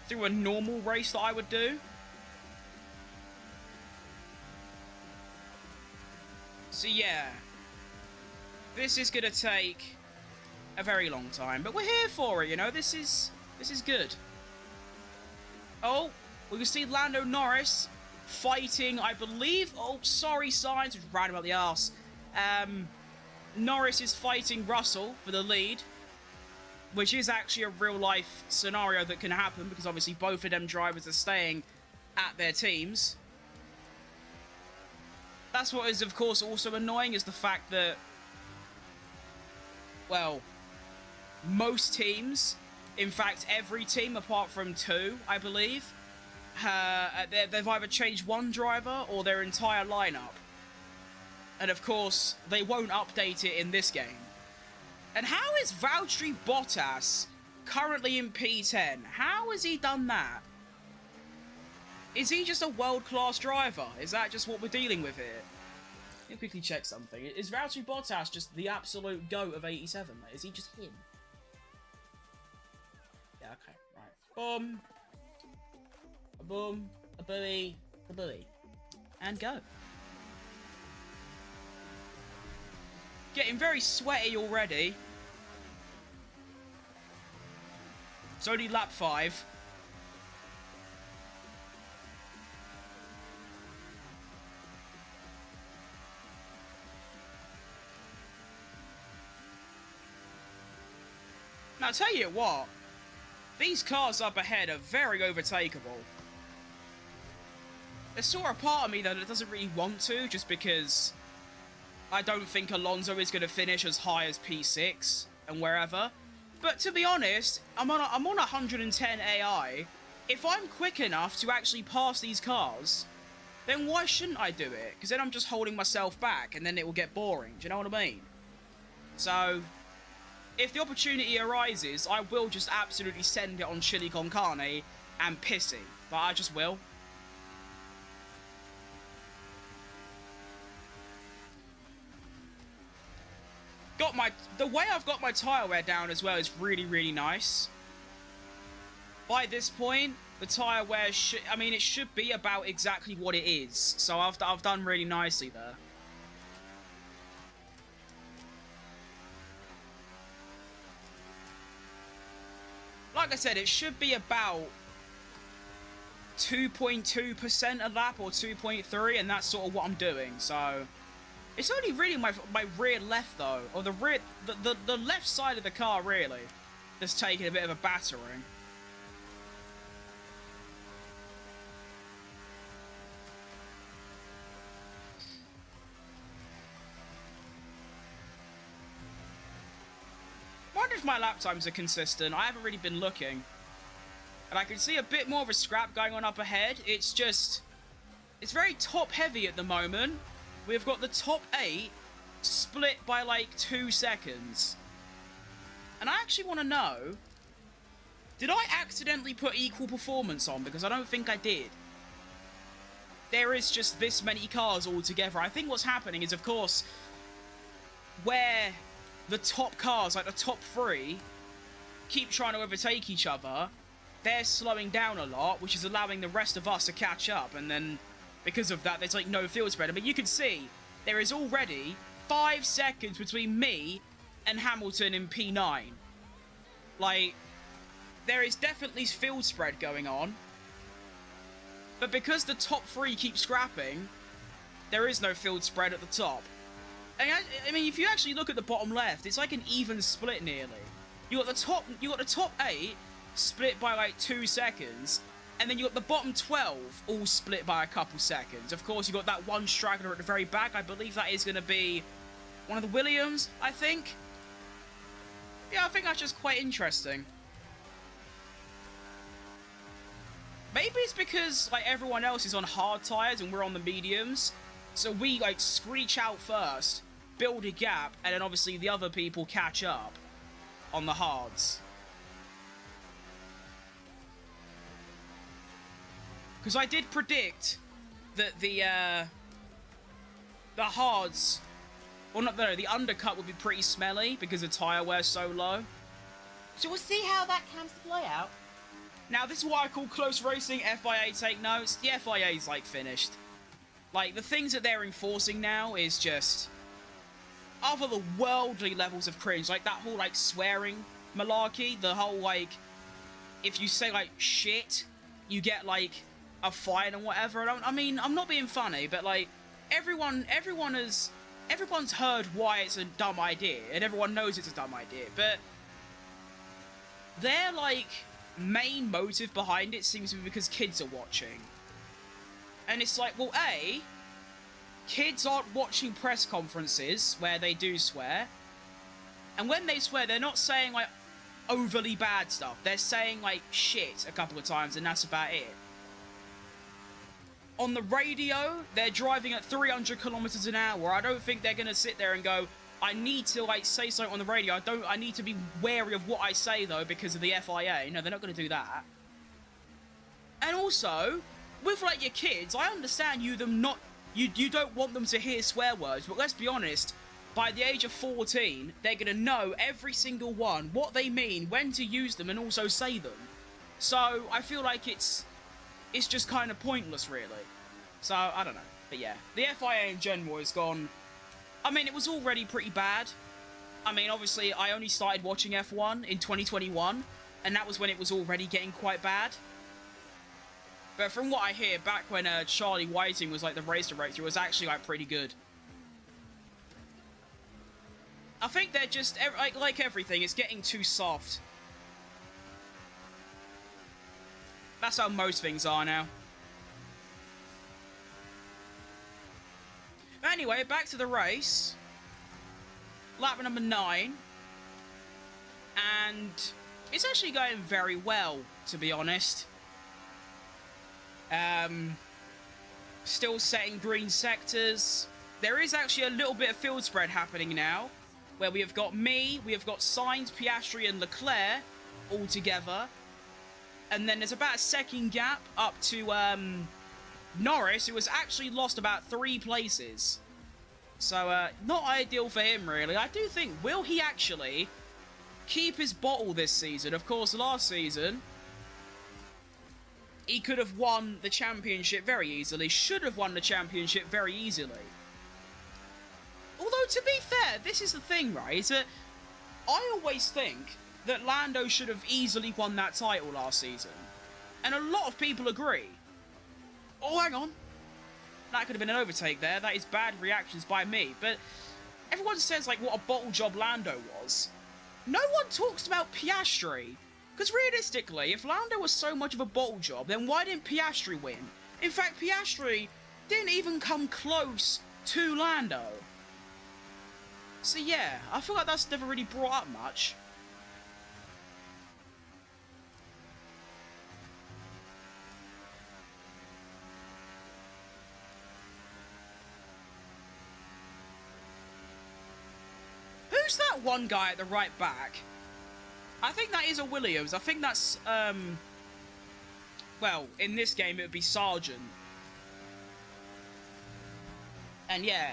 through a normal race that I would do. So yeah, this is going to take a very long time, but we're here for it, you know. This is good. Oh, we can see Lando Norris fighting, I believe. Oh, sorry, Sainz, was right about the arse. Norris is fighting Russell for the lead, which is actually a real-life scenario that can happen, because obviously both of them drivers are staying at their teams. That's what is, of course, also annoying, is the fact that, well, most teams, in fact, every team apart from 2, I believe, they've either changed one driver or their entire lineup. And, of course, they won't update it in this game. And how is Valtteri Bottas currently in P10? How has he done that? Is he just a world-class driver? Is that just what we're dealing with here? Let me quickly check something. Is Valtteri Bottas just the absolute GOAT of 87? Like, is he just him? Yeah, okay, right. Boom. A boom. A bully. A bully. And go. Getting very sweaty already. It's only lap 5. Now, I'll tell you what, these cars up ahead are very overtakeable. There's sort of a part of me that doesn't really want to, just because I don't think Alonso is going to finish as high as P6 and wherever. But to be honest, I'm on 110 AI. If I'm quick enough to actually pass these cars, then why shouldn't I do it? Because then I'm just holding myself back, and then it will get boring. Do you know what I mean? So, if the opportunity arises, I will just absolutely send it on chili con carne and pissy. But I just will. The way I've got my tyre wear down as well is really, really nice. By this point, the tyre wear it should be about exactly what it is. So I've done really nicely there. Like I said, it should be about 2.2% a lap or 2.3, and that's sort of what I'm doing. So it's only really my rear left though, or the left side of the car really, that's taking a bit of a battering. I wonder if my lap times are consistent. I haven't really been looking. And I can see a bit more of a scrap going on up ahead. It's very top heavy at the moment. We've got the top 8 split by like 2 seconds. And I actually want to know, did I accidentally put equal performance on? Because I don't think I did. There is just this many cars all together. I think what's happening is, of course, where the top cars, like the top 3, keep trying to overtake each other, they're slowing down a lot, which is allowing the rest of us to catch up, and then because of that, there's like no field spread. I mean, you can see there is already 5 seconds between me and Hamilton in P9. Like, there is definitely field spread going on, but because the top 3 keep scrapping, there is no field spread at the top. I mean, if you actually look at the bottom left, it's like an even split nearly. You got the top 8 split by like 2 seconds, and then you got the bottom 12 all split by a couple seconds. Of course, you got that one straggler at the very back. I believe that is going to be one of the Williams, I think. Yeah, I think that's just quite interesting. Maybe it's because like everyone else is on hard tyres and we're on the mediums, so we like screech out first, build a gap, and then obviously the other people catch up on the hards. Because I did predict that the hards, well, no, the undercut would be pretty smelly because the tyre wear's so low. So we'll see how that comes to play out. Now, this is what I call close racing. FIA, take notes. The FIA's like finished. Like, the things that they're enforcing now is just otherworldly levels of cringe. Like, that whole, like, swearing malarkey. The whole, like, if you say, like, shit, you get, like, a fine and whatever. I mean, I'm not being funny, but, like, everyone's heard why it's a dumb idea, and everyone knows it's a dumb idea, but their, like, main motive behind it seems to be because kids are watching. And it's like, well, A, kids aren't watching press conferences where they do swear. And when they swear, they're not saying, like, overly bad stuff. They're saying, like, shit a couple of times, and that's about it. On the radio, they're driving at 300 kilometers an hour. I don't think they're going to sit there and go, I need to, like, say something on the radio. I need to be wary of what I say, though, because of the FIA. No, they're not going to do that. And also, with, like, your kids, I understand you don't want them to hear swear words, but let's be honest, by the age of 14, they're going to know every single one, what they mean, when to use them, and also say them. So, I feel like it's just kind of pointless, really. So, I don't know. But yeah, the FIA in general has gone... I mean, it was already pretty bad. I mean, obviously, I only started watching F1 in 2021, and that was when it was already getting quite bad. But from what I hear, back when Charlie Whiting was, like, the race director, it was actually, like, pretty good. I think they're just, like everything, it's getting too soft. That's how most things are now. Anyway, back to the race. Lap number 9. And it's actually going very well, to be honest. Still setting green sectors. There is actually a little bit of field spread happening now, where we have got me, we have got Sainz, Piastri, and Leclerc all together. And then there's about a second gap up to Norris, who has actually lost about 3 places. So, not ideal for him, really. I do think, will he actually keep his bottle this season? Of course, last season, he could have won the championship very easily, should have won the championship very easily. Although, to be fair, this is the thing, right, is that I always think that Lando should have easily won that title last season. And a lot of people agree. Oh, hang on. That could have been an overtake there. That is bad reactions by me. But everyone says, like, what a bottle job Lando was. No one talks about Piastri. Because realistically, if Lando was so much of a bottle job, then why didn't Piastri win? In fact, Piastri didn't even come close to Lando. So yeah, I feel like that's never really brought up much. Who's that one guy at the right back? I think that is a Williams. I think that's, well, in this game it would be Sargent. And yeah,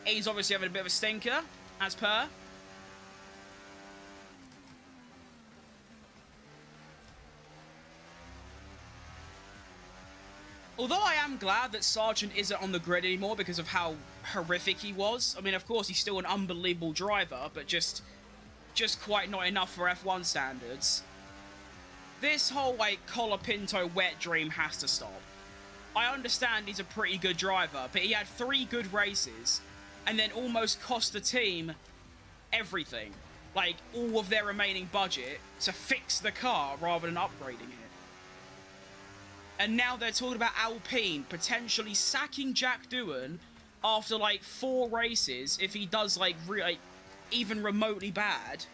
he's obviously having a bit of a stinker, as per. Although I am glad that Sargent isn't on the grid anymore because of how horrific he was. I mean, of course, he's still an unbelievable driver, but just quite not enough for F1 standards. This whole, like, Colapinto wet dream has to stop. I understand he's a pretty good driver, but he had 3 good races and then almost cost the team everything. Like, all of their remaining budget to fix the car rather than upgrading it. And now they're talking about Alpine potentially sacking Jack Doohan after, like, 4 races if he does, like, even remotely bad.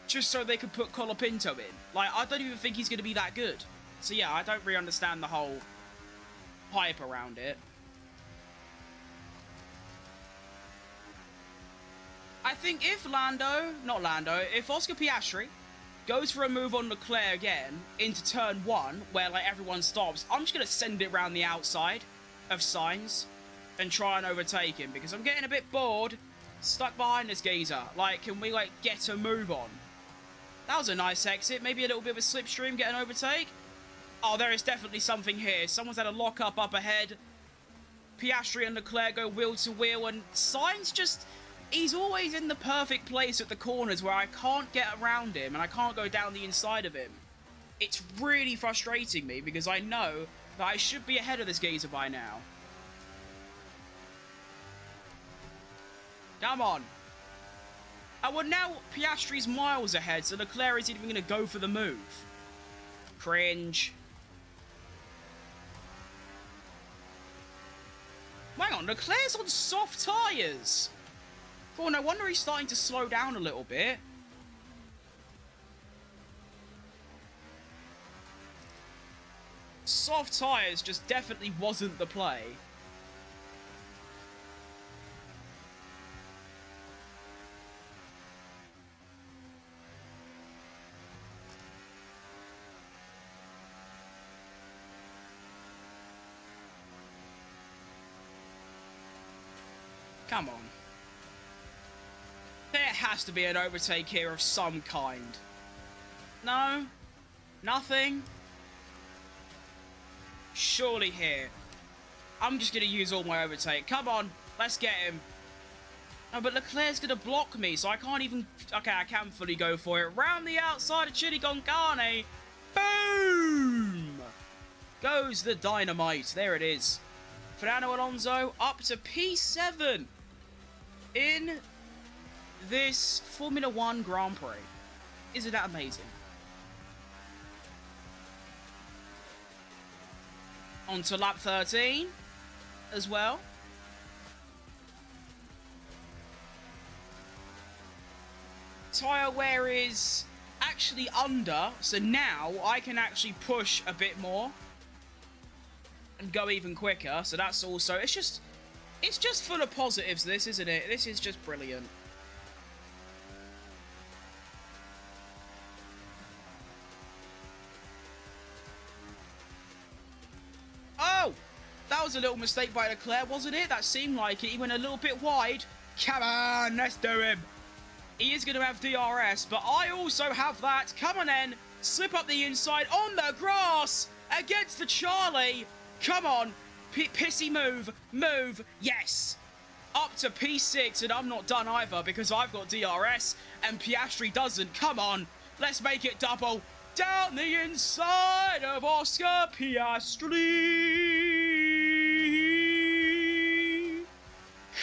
Just so they could put Colapinto in. Like, I don't even think he's going to be that good. So yeah, I don't really understand the whole hype around it. I think if if Oscar Piastri goes for a move on Leclerc again into turn 1, where, like, everyone stops, I'm just going to send it round the outside of Sainz and try and overtake him, because I'm getting a bit bored, stuck behind this geezer. Like, can we, like, get a move on? That was a nice exit, maybe a little bit of a slipstream, get an overtake. Oh, there is definitely something here. Someone's had a lock-up up ahead. Piastri and Leclerc go wheel to wheel, and Sainz just... he's always in the perfect place at the corners where I can't get around him and I can't go down the inside of him. It's really frustrating me because I know that I should be ahead of this geezer by now. Come on. Oh, well, now Piastri's miles ahead, so Leclerc isn't even going to go for the move. Cringe. on, Leclerc's on soft tyres. Oh, no wonder he's starting to slow down a little bit. Soft tyres just definitely wasn't the play. Come on. There has to be an overtake here of some kind. No? Nothing? Surely here. I'm just going to use all my overtake. Come on, let's get him. No, but Leclerc's going to block me, so I can't even... Okay, I can fully go for it. Round the outside of Chili con Carne. Boom! Goes the dynamite. There it is. Fernando Alonso up to P7 in this Formula 1 Grand Prix. Isn't that amazing? On to lap 13 as well. Tyre wear is actually under, so now I can actually push a bit more and go even quicker. So that's also, it's just full of positives, this, isn't it? This is just brilliant. Oh! That was a little mistake by Leclerc, wasn't it? That seemed like it. He went a little bit wide. Come on, let's do him. He is going to have DRS, but I also have that. Come on then. Slip up the inside on the grass against the Charlie. Come on. Pissy move. Move. Yes. Up to P6, and I'm not done either because I've got DRS and Piastri doesn't. Come on. Let's make it double. Down the inside of Oscar Piastri.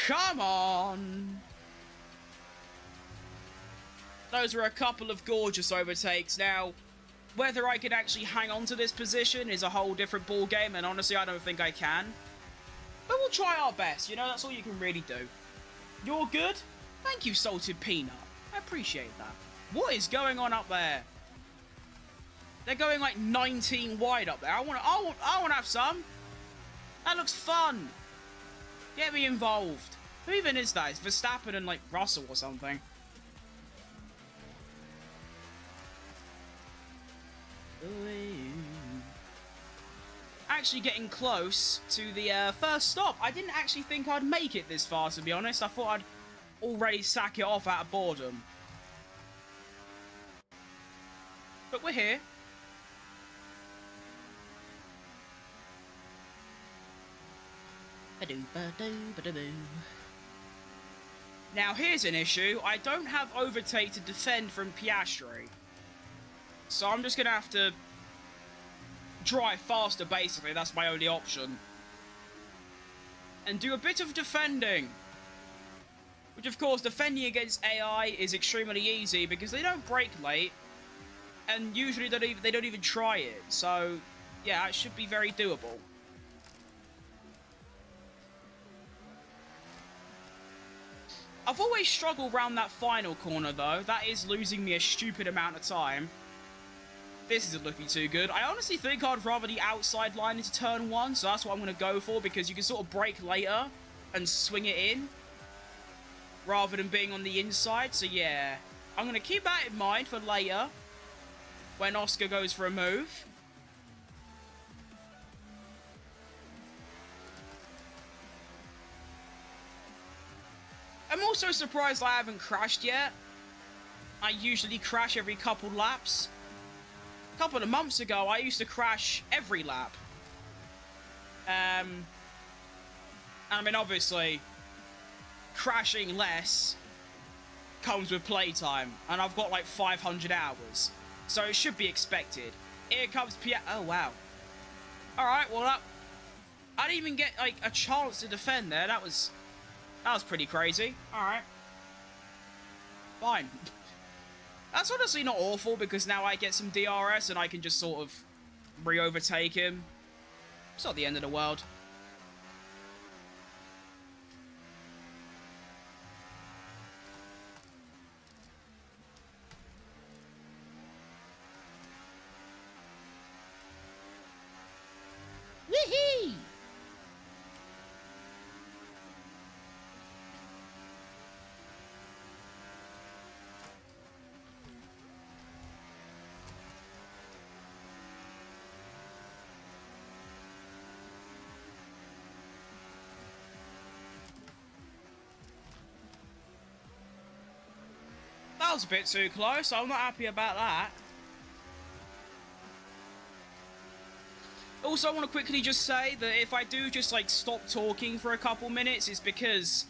Come on. Those were a couple of gorgeous overtakes. Now, whether I can actually hang on to this position is a whole different ball game, and honestly, I don't think I can. But we'll try our best, you know, that's all you can really do. You're good? Thank you, Salted Peanut. I appreciate that. What is going on up there? They're going like 19 wide up there. I want to have some. That looks fun. Get me involved. Who even is that? It's Verstappen and like Russell or something. Actually getting close to the first stop. I didn't actually think I'd make it this far, to be honest. I thought I'd already sack it off out of boredom. But we're here. Now here's an issue. I don't have overtake to defend from Piastri. So I'm just going to have to drive faster, basically. That's my only option. And do a bit of defending. Which, of course, defending against AI is extremely easy because they don't brake late. And usually they don't even try it. So, yeah, it should be very doable. I've always struggled around that final corner, though. That is losing me a stupid amount of time. This isn't looking too good. I honestly think I'd rather the outside line into turn 1, so that's what I'm going to go for, because you can sort of brake later and swing it in, rather than being on the inside. So yeah, I'm going to keep that in mind for later, when Oscar goes for a move. I'm also surprised I haven't crashed yet. I usually crash every couple laps. A couple of months ago, I used to crash every lap. And I mean, obviously, crashing less comes with playtime. And I've got like 500 hours. So it should be expected. Here comes oh, wow. Alright, well, I didn't even get like a chance to defend there. That was pretty crazy. Alright. Fine. That's honestly not awful, because now I get some DRS and I can just sort of re-overtake him. It's not the end of the world. that was a bit too close. I'm not happy about that. Also, I want to quickly just say that if I do just, like, stop talking for a couple minutes, it's because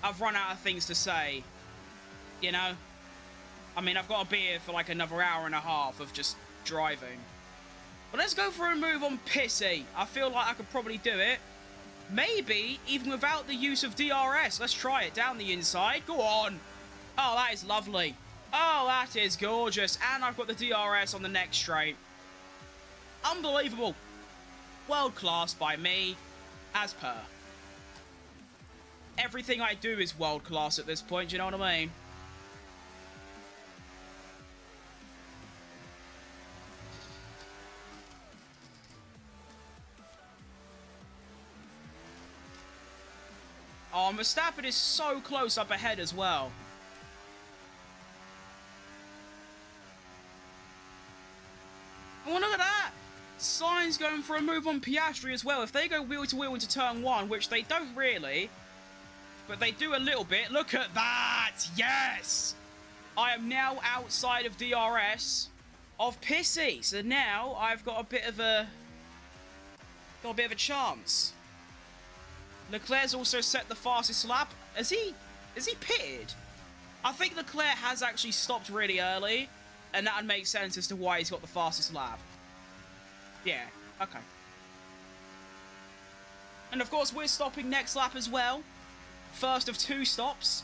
I've run out of things to say. You know? I mean, I've got to be here for, like, another hour and a half of just driving. But let's go for a move on Pissy. I feel like I could probably do it. Maybe even without the use of DRS. Let's try it down the inside. Go on. Oh, that is lovely. Oh, that is gorgeous. And I've got the DRS on the next straight. Unbelievable. World class by me, as per. Everything I do is world class at this point, do you know what I mean? Oh, Verstappen is so close up ahead as well. Oh, look at that! Sainz going for a move on Piastri as well. If they go wheel to wheel into turn 1, which they don't really, but they do a little bit. Look at that! Yes! I am now outside of DRS of Pissy. So now I've got a bit of a chance. Leclerc's also set the fastest lap. Is he pitted? I think Leclerc has actually stopped really early, and that would make sense as to why he's got the fastest lap. Yeah, okay. And of course, we're stopping next lap as well. First of 2 stops.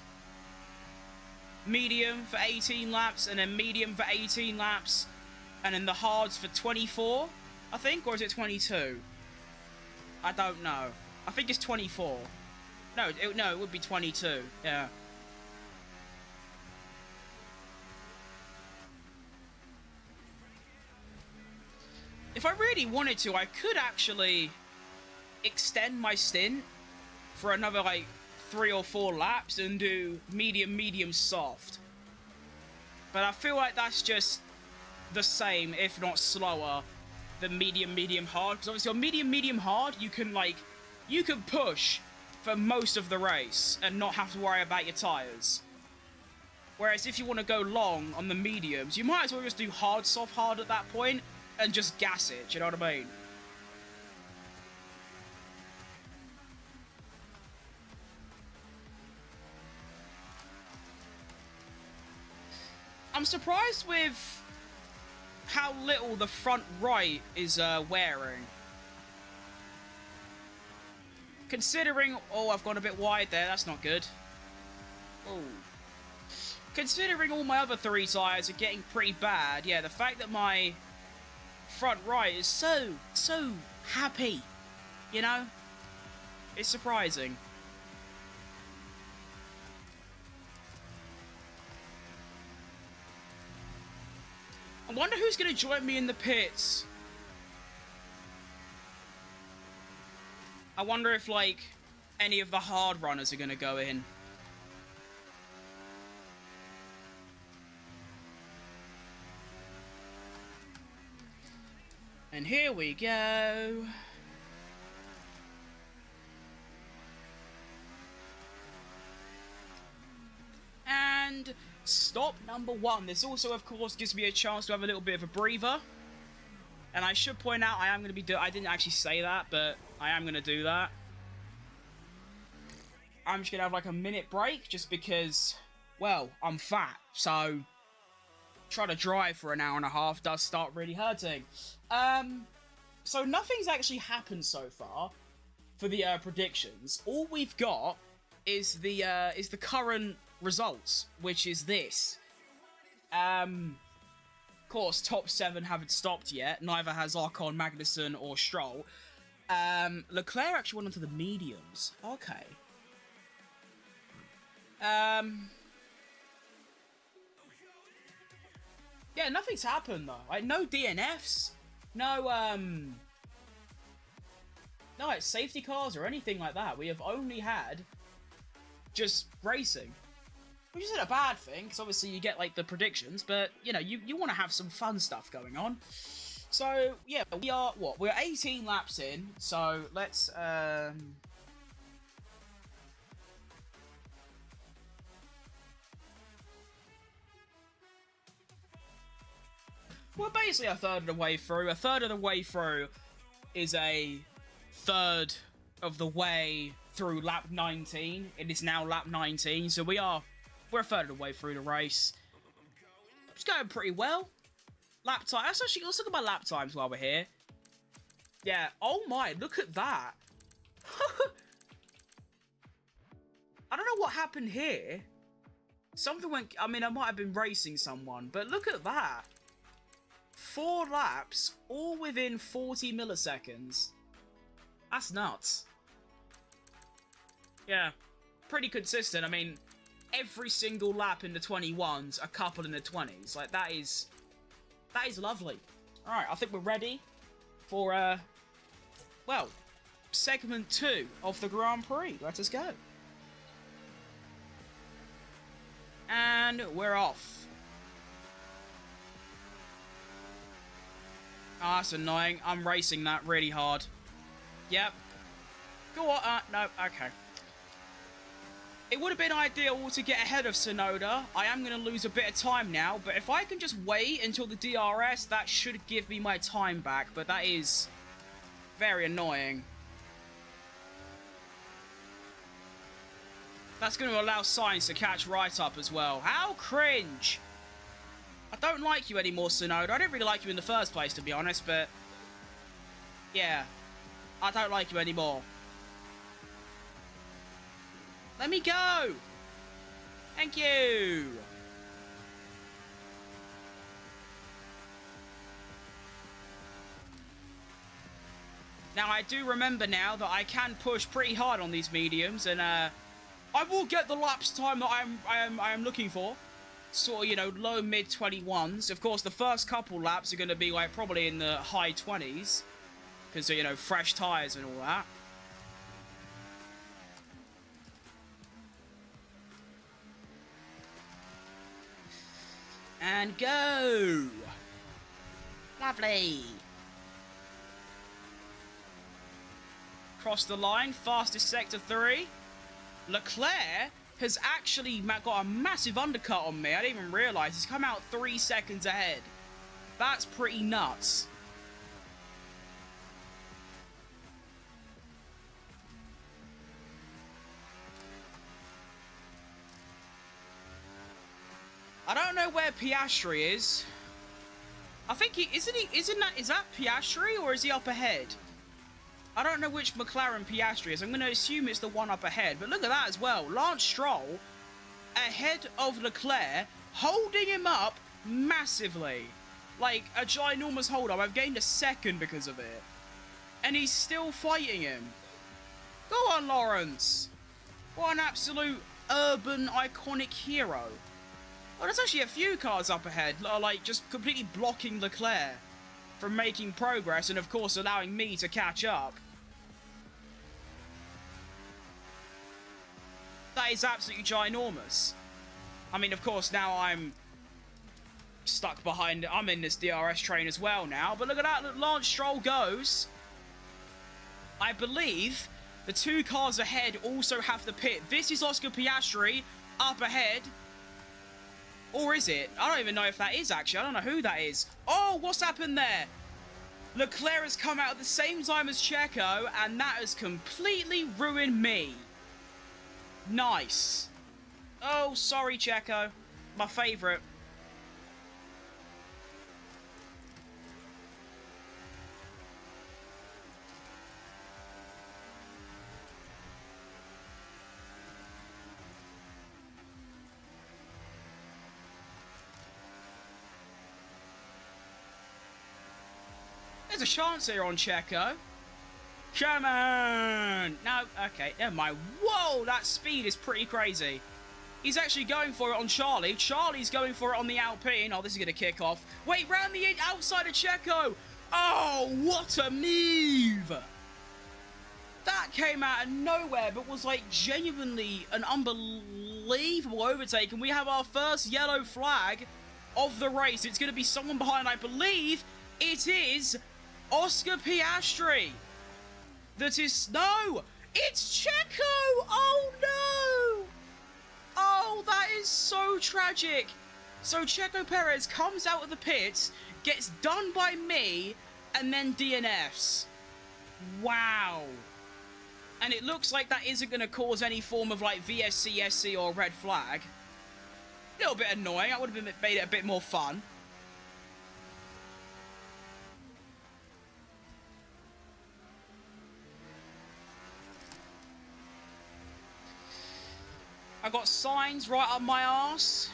Medium for 18 laps, and then medium for 18 laps. And then the hards for 24, I think, or is it 22? I don't know. I think it's 24. No, it would be 22, yeah. If I really wanted to, I could actually extend my stint for another, like, 3 or 4 laps and do medium, medium, soft. But I feel like that's just the same, if not slower, than medium, medium, hard. Because obviously on medium, medium, hard, you can, like, you can push for most of the race and not have to worry about your tyres. Whereas if you want to go long on the mediums, you might as well just do hard, soft, hard at that point and just gas it, do you know what I mean? I'm surprised with how little the front right is wearing. Considering... Oh, I've gone a bit wide there. That's not good. Oh. Considering all my other 3 tyres are getting pretty bad, yeah, the fact that my front right is so happy, you know? It's surprising. I wonder who's going to join me in the pits. I wonder if, like, any of the hard runners are going to go in. And here we go. And stop number 1. This also, of course, gives me a chance to have a little bit of a breather. And I should point out, I am going to be I didn't actually say that, but I am going to do that. I'm just going to have like a minute break, just because, well, I'm fat, so trying to drive for an hour and a half does start really hurting. So nothing's actually happened so far for the predictions. All we've got is the current results, which is this. Of course, top 7 haven't stopped yet. Neither has Ocon, Magnussen, or Stroll. Leclerc actually went onto the mediums. Okay. Yeah, nothing's happened though. Like, no DNFs, no like safety cars or anything like that. We have only had just racing. Which isn't a bad thing, because obviously you get, like, the predictions, but, you know, you want to have some fun stuff going on. So, yeah, we are, what? We're 18 laps in, so let's, we're basically a third of the way through. A third of the way through is a third of the way through lap 19. It is now lap 19, so we're a third of the way through the race. It's going pretty well. Lap time. Let's look at my lap times while we're here. Yeah. Oh my! Look at that. I don't know what happened here. Something went... I mean, I might have been racing someone, but look at that. 4 laps, all within 40 milliseconds. That's nuts. Yeah, pretty consistent. I mean, every single lap in the 21s, a couple in the 20s. Like, that is lovely. Alright, I think we're ready for, well, segment 2 of the Grand Prix. Let us go. And we're off. Ah, that's annoying. I'm racing that really hard. Yep. Go on. No, okay. It would have been ideal to get ahead of Sonoda. I am going to lose a bit of time now, but if I can just wait until the DRS, that should give me my time back, but that is very annoying. That's going to allow Sainz to catch right up as well. How cringe! I don't like you anymore, Sonoda. I didn't really like you in the first place, to be honest, but... yeah. I don't like you anymore. Let me go! Thank you! Now, I do remember now that I can push pretty hard on these mediums, and, I will get the laps time that I am looking for. Sort of, you know, low, mid 21s. Of course, the first couple laps are going to be, like, probably in the high 20s. Because, you know, fresh tyres and all that. And go! Lovely! Cross the line, fastest sector 3. Leclerc has actually got a massive undercut on me. I didn't even realise. He's come out 3 seconds ahead. That's pretty nuts. I don't know where Piastri is. I think is that Piastri or is he up ahead? I don't know which McLaren Piastri is. I'm going to assume it's the one up ahead. But look at that as well. Lance Stroll ahead of Leclerc, holding him up massively. Like, a ginormous hold up. I've gained a second because of it. And he's still fighting him. Go on, Lawrence. What an absolute urban iconic hero. Well, there's actually a few cars up ahead, like, just completely blocking Leclerc from making progress and, of course, allowing me to catch up. That is absolutely ginormous. I mean, of course, now I'm stuck behind... I'm in this DRS train as well now. But look at that. Look, Lance Stroll goes. I believe the 2 cars ahead also have the pit. This is Oscar Piastri up ahead. Or is it? I don't even know if that is, actually. I don't know who that is. Oh, what's happened there? Leclerc has come out at the same time as Checo, and that has completely ruined me. Nice. Oh, sorry, Checo. My favourite. There's a chance here on Checo. Come on! No, okay, never mind. Whoa, that speed is pretty crazy. He's actually going for it on Charlie. Charlie's going for it on the Alpine. Oh, this is going to kick off. Wait, round the outside of Checo. Oh, what a move! That came out of nowhere, but was like genuinely an unbelievable overtake. And we have our first yellow flag of the race. It's going to be someone behind, I believe. It is Oscar Piastri. That is... No! It's Checo! Oh, no! Oh, that is so tragic. So Checo Perez comes out of the pits, gets done by me, and then DNFs. Wow. And it looks like that isn't going to cause any form of, like, VSC, SC, or red flag. A little bit annoying. I would have made it a bit more fun. I got signs right up my arse.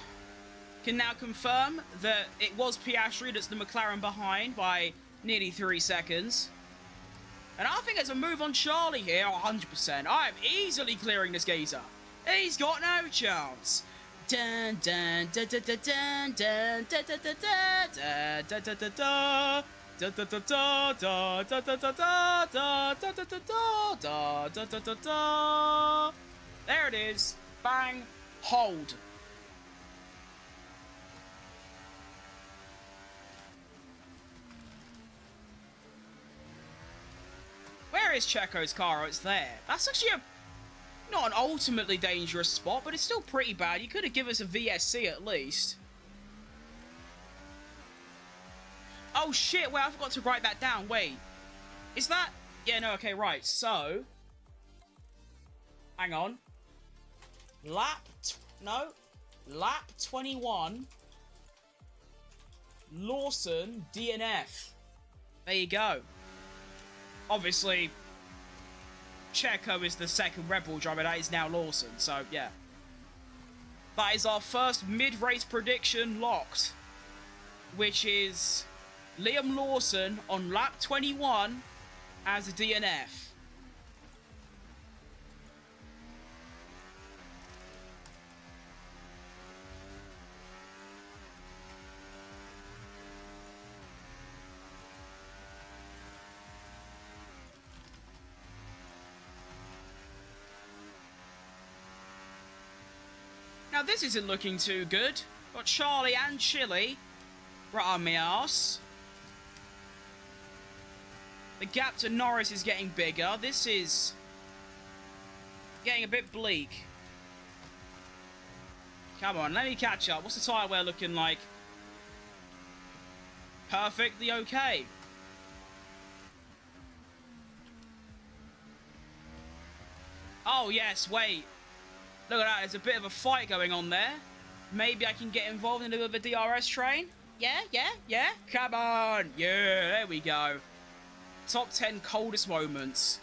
Can now confirm that it was Piastri that's the McLaren behind by nearly 3 seconds. And I think there's a move on Charlie here, 100%. I'm easily clearing this geezer. He's got no chance. Dun dun dun dun dun dun dun dun dun dun dun dun dun. There it is. Bang. Hold. Where is Checo's car? Oh, it's there. That's actually not an ultimately dangerous spot, but it's still pretty bad. You could have given us a VSC at least. Oh shit, wait, I forgot to write that down. Wait. Is that... Yeah, no, okay, right. So... Hang on. Lap 21. Lawson, DNF. There you go. Obviously, Checo is the second Red Bull driver. That is now Lawson. So, yeah. That is our first mid-race prediction locked. Which is Liam Lawson on lap 21 as a DNF. Now this isn't looking too good. Got Charlie and Chile right on my arse. The gap to Norris is getting bigger. This is getting a bit bleak. Come on, let me catch up. What's the tyre wear looking like? Perfectly okay. Oh yes, wait. Look at that, there's a bit of a fight going on there. Maybe I can get involved in a bit of a DRS train? Yeah. Come on. Yeah, there we go. Top 10 coldest moments.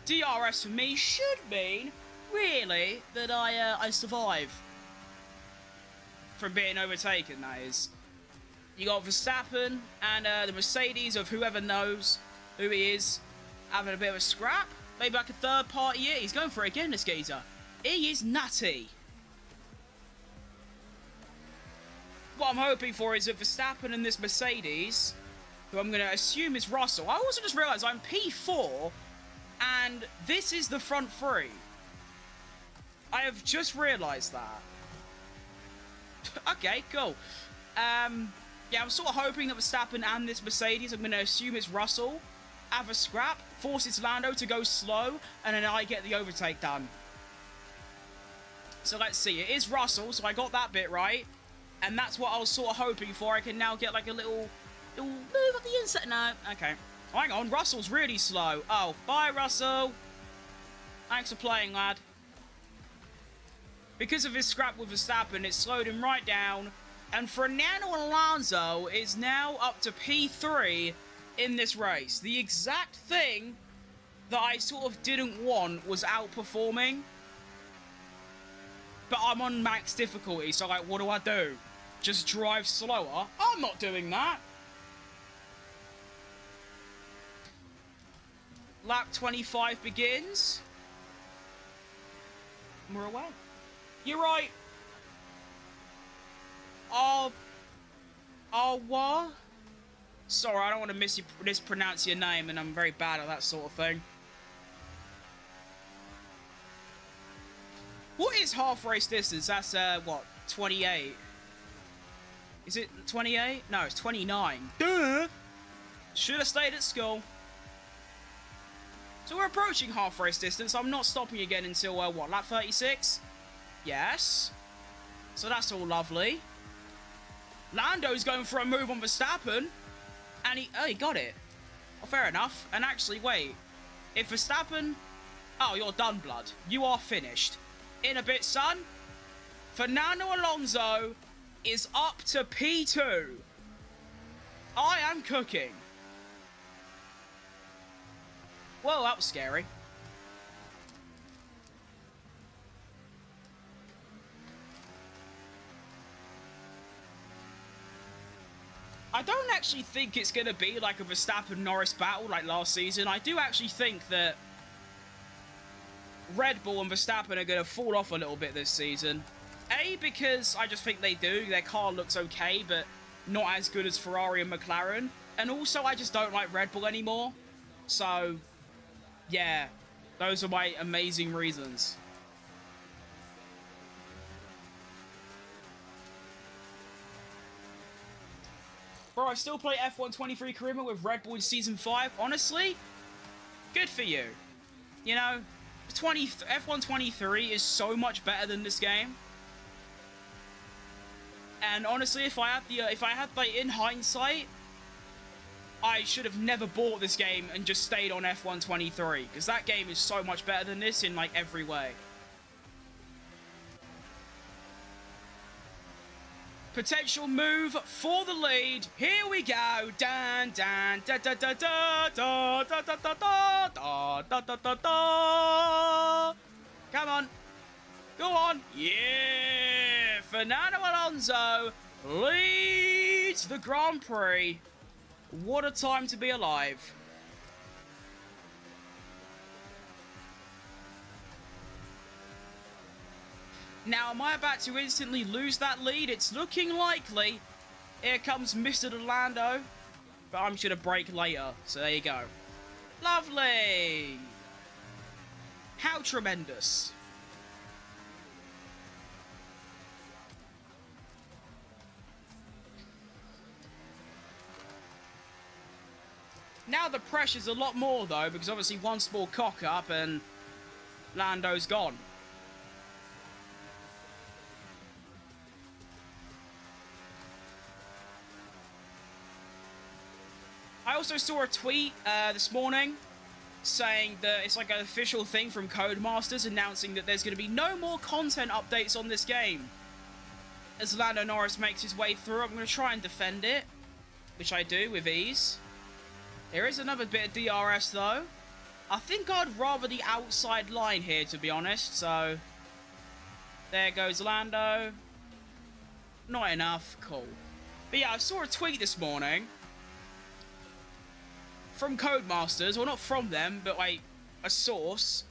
DRS for me should mean, really, that I survive. From being overtaken, that is. You got Verstappen and the Mercedes of whoever knows who he is having a bit of a scrap. Maybe like a third party here. He's going for it again, this geezer. He is nutty. What I'm hoping for is that Verstappen and this Mercedes, who I'm going to assume is Russell. I also just realised I'm P4, and this is the front three. I have just realised that. Okay, cool. Yeah, I'm sort of hoping that Verstappen and this Mercedes, I'm going to assume it's Russell, have a scrap, forces Lando to go slow, and then I get the overtake done. So let's see, it is Russell, so I got that bit right. And that's what I was sort of hoping for. I can now get like a little move up the inside. No, okay. Oh, hang on, Russell's really slow. Oh, bye Russell. Thanks for playing, lad. Because of his scrap with Verstappen, it slowed him right down. And Fernando Alonso is now up to P3 in this race. The exact thing that I sort of didn't want was outperforming. But I'm on max difficulty, so like, what do I do? Just drive slower? I'm not doing that. Lap 25 begins. And we're away. You're right. Oh, what? Sorry, I don't want to mispronounce your name, and I'm very bad at that sort of thing. What is half race distance? That's, what, 28? Is it 28? No, it's 29. Duh! Should have stayed at school. So we're approaching half race distance. I'm not stopping again until, what, lap 36? Yes. So that's all lovely. Lando's going for a move on Verstappen. And he got it. Oh, fair enough. And actually, wait. If Verstappen... Oh, you're done, blood. You are finished. In a bit, son. Fernando Alonso is up to P2. I am cooking. Whoa, that was scary. I don't actually think it's going to be like a Verstappen-Norris battle like last season. I do actually think that Red Bull and Verstappen are going to fall off a little bit this season. A, because I just think they do. Their car looks okay, but not as good as Ferrari and McLaren. And also, I just don't like Red Bull anymore. So, yeah, those are my amazing reasons. Bro, I still play F1 23 Career Mode with Red Bull in Season 5. Honestly, good for you. You know, F1 23 is so much better than this game. And honestly, if I had like in hindsight, I should have never bought this game and just stayed on F1 23, because that game is so much better than this in like every way. Potential move for the lead. Here we go. Dan dan da da da da da da da da da da da da da. Come on. Go on. Yeah. Fernando Alonso leads the Grand Prix. What a time to be alive. Now, am I about to instantly lose that lead? It's looking likely. Here comes Mr. Lando. But I'm just going to brake later. So there you go. Lovely. How tremendous. Now the pressure's a lot more, though, because obviously one small cock-up and Lando's gone. I also saw a tweet this morning saying that it's like an official thing from Codemasters announcing that there's going to be no more content updates on this game. As Lando Norris makes his way through, I'm going to try and defend it, which I do with ease. There is another bit of DRS though. I think I'd rather the outside line here, to be honest, so there goes Lando. Not enough, cool. But yeah, I saw a tweet this morning from Codemasters, well not from them, but like a source,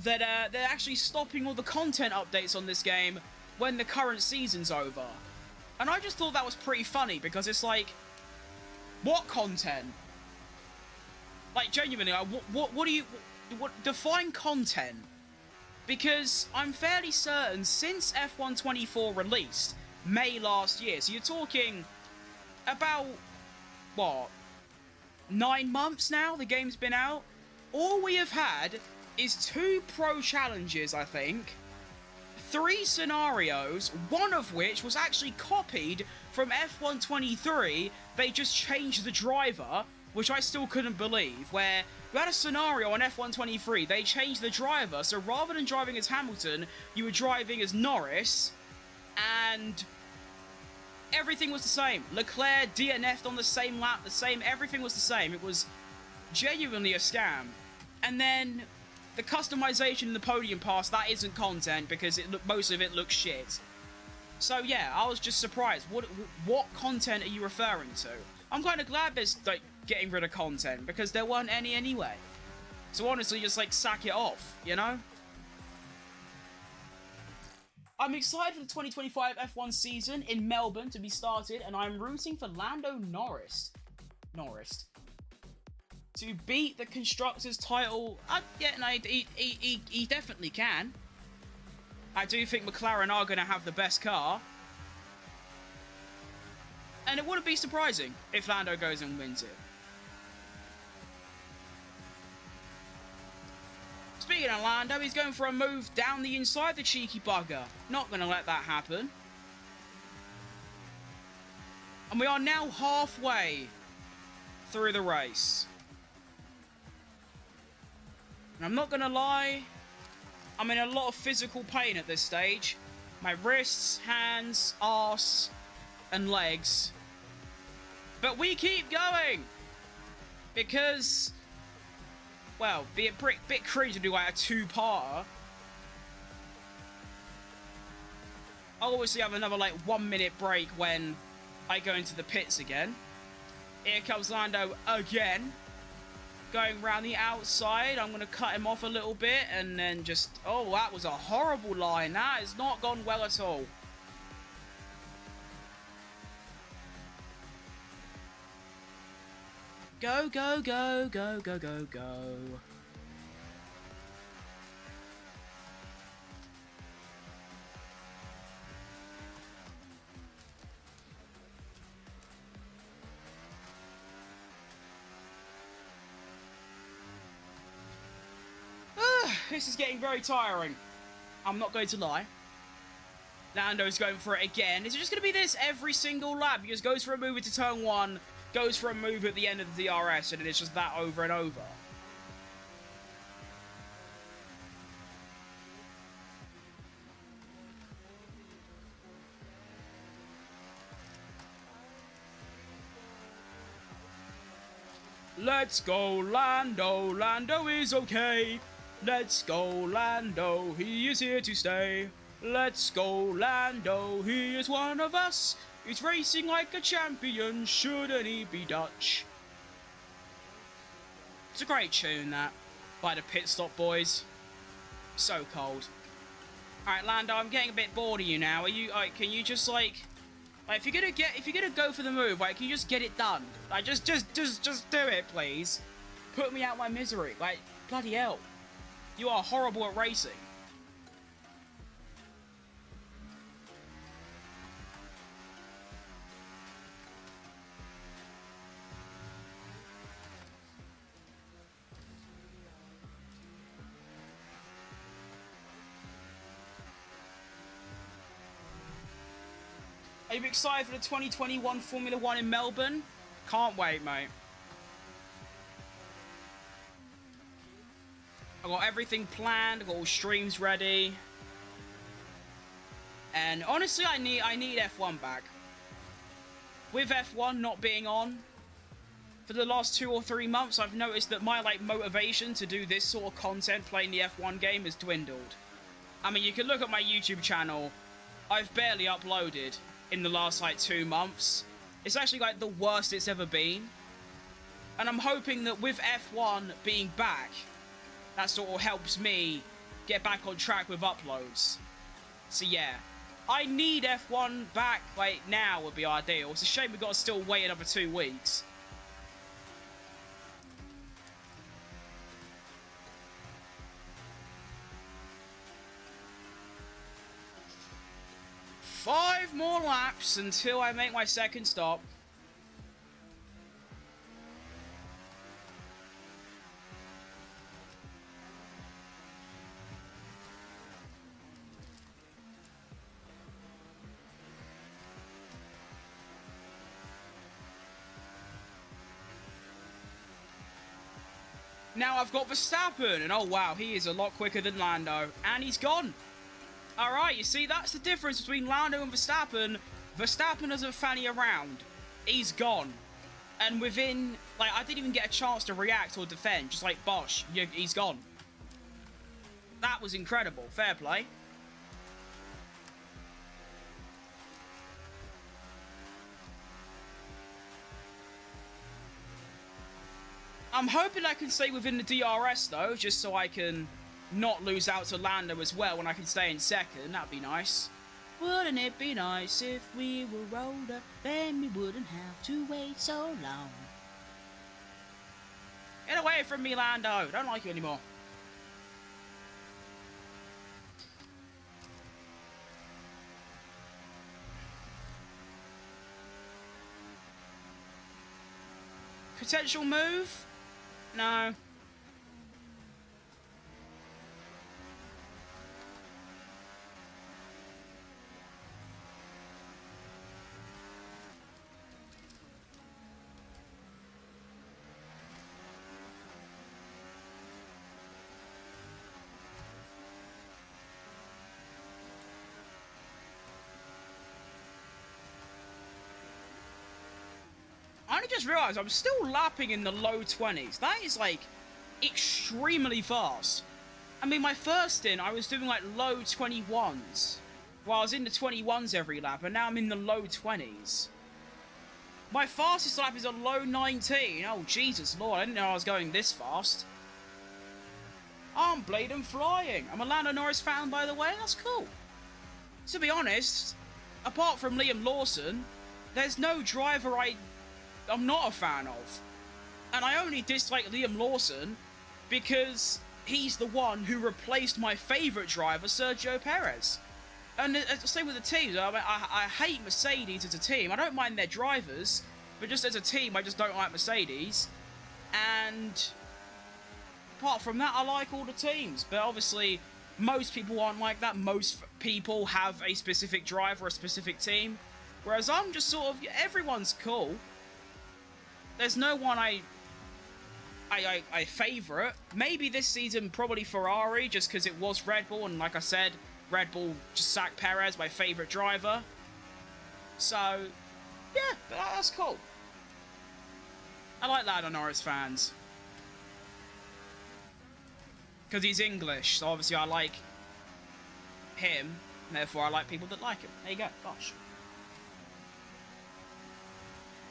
that they're actually stopping all the content updates on this game when the current season's over. And I just thought that was pretty funny, because it's like, what content? Like, genuinely, like, what do you... define content? Because I'm fairly certain since F1 24 released, May last year, so you're talking about, what, 9 months now the game's been out? All we have had is 2 pro challenges, I think, 3 scenarios, one of which was actually copied from F1 23. They just changed the driver, which I still couldn't believe, where you had a scenario on F1 23, they changed the driver, so rather than driving as Hamilton, you were driving as Norris, and everything was the same. Leclerc DNF'd on the same lap, everything was the same. It was genuinely a scam. And then the customization in the podium pass, that isn't content because most of it looks shit. So yeah, I was just surprised. What content are you referring to? I'm kind of glad there's like getting rid of content because there weren't any anyway. So honestly, just like sack it off, you know? I'm excited for the 2025 F1 season in Melbourne to be started, and I'm rooting for Lando Norris to beat the Constructors' title. Yeah, no, he definitely can. I do think McLaren are going to have the best car. And it wouldn't be surprising if Lando goes and wins it. Speaking of Lando, he's going for a move down the inside, the cheeky bugger. Not going to let that happen. And we are now halfway through the race. And I'm not gonna lie, I'm in a lot of physical pain at this stage. My wrists, hands, arse, and legs. But we keep going! Because, well, be a bit cringe to do like a two-parter. I'll obviously have another like 1 minute break when I go into the pits again. Here comes Lando again. Going around the outside. I'm going to cut him off a little bit and then just... Oh, that was a horrible line. That has not gone well at all. Go, go, go, go, go, go, go. This is getting very tiring. I'm not going to lie. Lando's going for it again. Is it just going to be this every single lap? He just goes for a move into turn 1, goes for a move at the end of the DRS, and it's just that over and over. Let's go, Lando. Lando is okay. Let's go, Lando. He is here to stay. Let's go, Lando. He is one of us. He's racing like a champion. Shouldn't he be Dutch? It's a great tune, that, by the Pit Stop Boys. So cold. Alright, Lando, I'm getting a bit bored of you now. Are you, like, can you just, like, if you're gonna go for the move, like, can you just get it done? Like, just do it, please. Put me out my misery. Like, bloody hell. You are horrible at racing. Are you excited for the 2021 Formula 1 in Melbourne? Can't wait, mate. I've got everything planned, I've got all streams ready. And honestly, I need F1 back. With F1 not being on for the last 2 or 3 months, I've noticed that my like motivation to do this sort of content playing the F1 game has dwindled. I mean, you can look at my YouTube channel. I've barely uploaded in the last like 2 months. It's actually like the worst it's ever been. And I'm hoping that with F1 being back, that sort of helps me get back on track with uploads. So yeah, I need F1 back, like, now would be ideal. It's a shame we've got to still wait another 2 weeks. Five more laps until I make my second stop. Now I've got Verstappen, and oh wow, he is a lot quicker than Lando, and he's gone. Alright, you see, that's the difference between Lando and Verstappen. Verstappen doesn't fanny around. He's gone. And within, like, I didn't even get a chance to react or defend, just like, bosh, he's gone. That was incredible. Fair play. I'm hoping I can stay within the DRS, though, just so I can not lose out to Lando as well when I can stay in second. That'd be nice. Wouldn't it be nice if we were older? Then we wouldn't have to wait so long. Get away from me, Lando. Don't like you anymore. Potential move? No. just realised I'm still lapping in the low 20s. That is, like, extremely fast. I mean, my first stint, I was doing, like, low 21s. Well, I was in the 21s every lap, and now I'm in the low 20s. My fastest lap is a low 19. Oh, Jesus Lord, I didn't know I was going this fast. I'm bleeding flying. I'm a Lando Norris fan, by the way. That's cool. To be honest, apart from Liam Lawson, there's no driver I'm not a fan of. And I only dislike Liam Lawson because he's the one who replaced my favourite driver, Sergio Perez. And the same with the teams. I hate Mercedes as a team. I don't mind their drivers, but just as a team, I just don't like Mercedes. And apart from that, I like all the teams. But obviously, most people aren't like that. Most people have a specific driver, a specific team. Whereas I'm just sort of, everyone's cool. There's no one I favourite. Maybe this season, probably Ferrari, just because it was Red Bull. And like I said, Red Bull just sacked Perez, my favourite driver. So, yeah, but that's cool. I like Lando Norris fans. Because he's English, so obviously I like him. Therefore, I like people that like him. There you go. Gosh.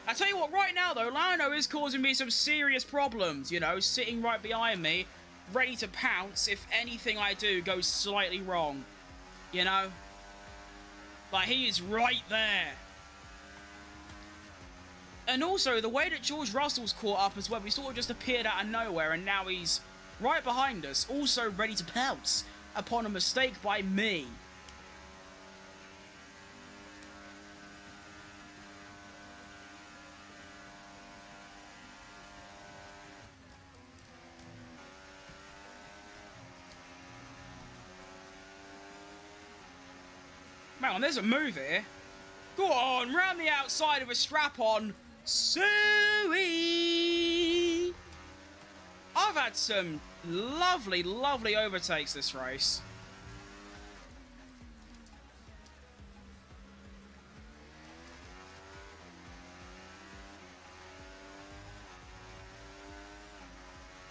I tell you what, right now, though, Lando is causing me some serious problems. You know, sitting right behind me, ready to pounce if anything I do goes slightly wrong. You know? Like, he is right there. And also, the way that George Russell's caught up as well, he sort of just appeared out of nowhere, and now he's right behind us, also ready to pounce upon a mistake by me. Man, there's a move here. Go on, round the outside of a strap-on. Suey! I've had some lovely, lovely overtakes this race.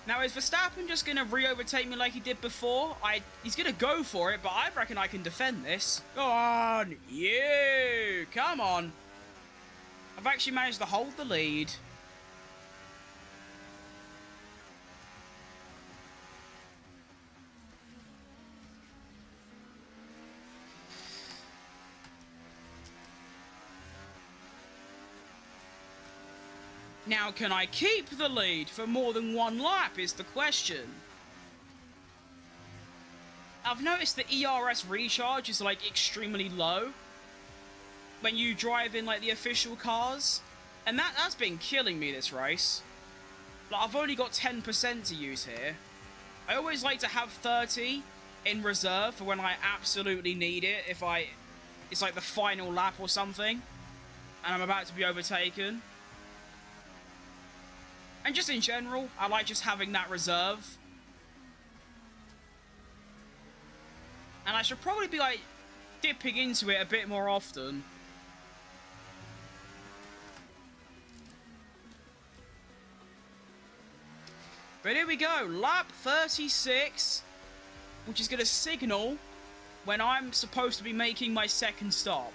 Now, is Verstappen just going to re-overtake me like he did before? He's going to go for it, but I reckon I can defend this. Go on, you! Come on. I've actually managed to hold the lead. Now, can I keep the lead for more than one lap is the question. I've noticed the ERS recharge is, like, extremely low when you drive in, like, the official cars. And that's been killing me this race. Like, I've only got 10% to use here. I always like to have 30 in reserve for when I absolutely need it. If it's like the final lap or something, and I'm about to be overtaken. And just in general, I like just having that reserve. And I should probably be, like, dipping into it a bit more often. But here we go, lap 36, which is going to signal when I'm supposed to be making my second stop.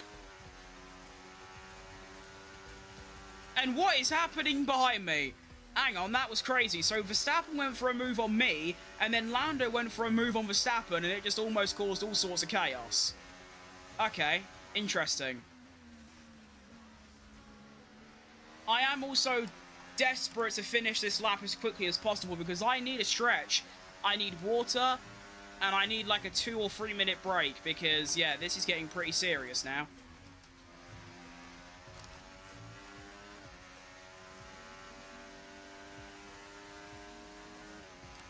And what is happening behind me? Hang on, that was crazy. So Verstappen went for a move on me, and then Lando went for a move on Verstappen, and it just almost caused all sorts of chaos. Okay, interesting. I am also desperate to finish this lap as quickly as possible because I need a stretch. I need water, and I need like a 2 or 3 minute break because, yeah, this is getting pretty serious now.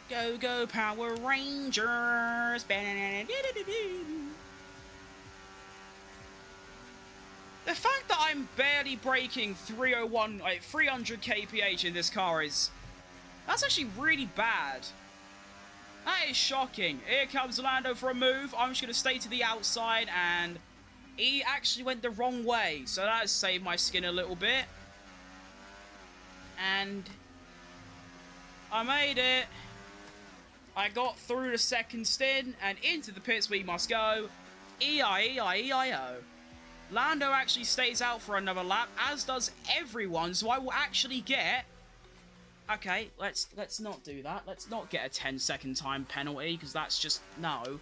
Go, go, Power Rangers! The fact that I'm barely breaking 301, like 300 kph in this car that's actually really bad. That is shocking. Here comes Lando for a move. I'm just going to stay to the outside, and he actually went the wrong way, so that has saved my skin a little bit. And I made it. I got through the second stint, and into the pits we must go. E-I-E-I-E-I-O. Lando actually stays out for another lap, as does everyone, so I will actually get... Okay, let's not do that. Let's not get a 10-second time penalty, because that's just... No.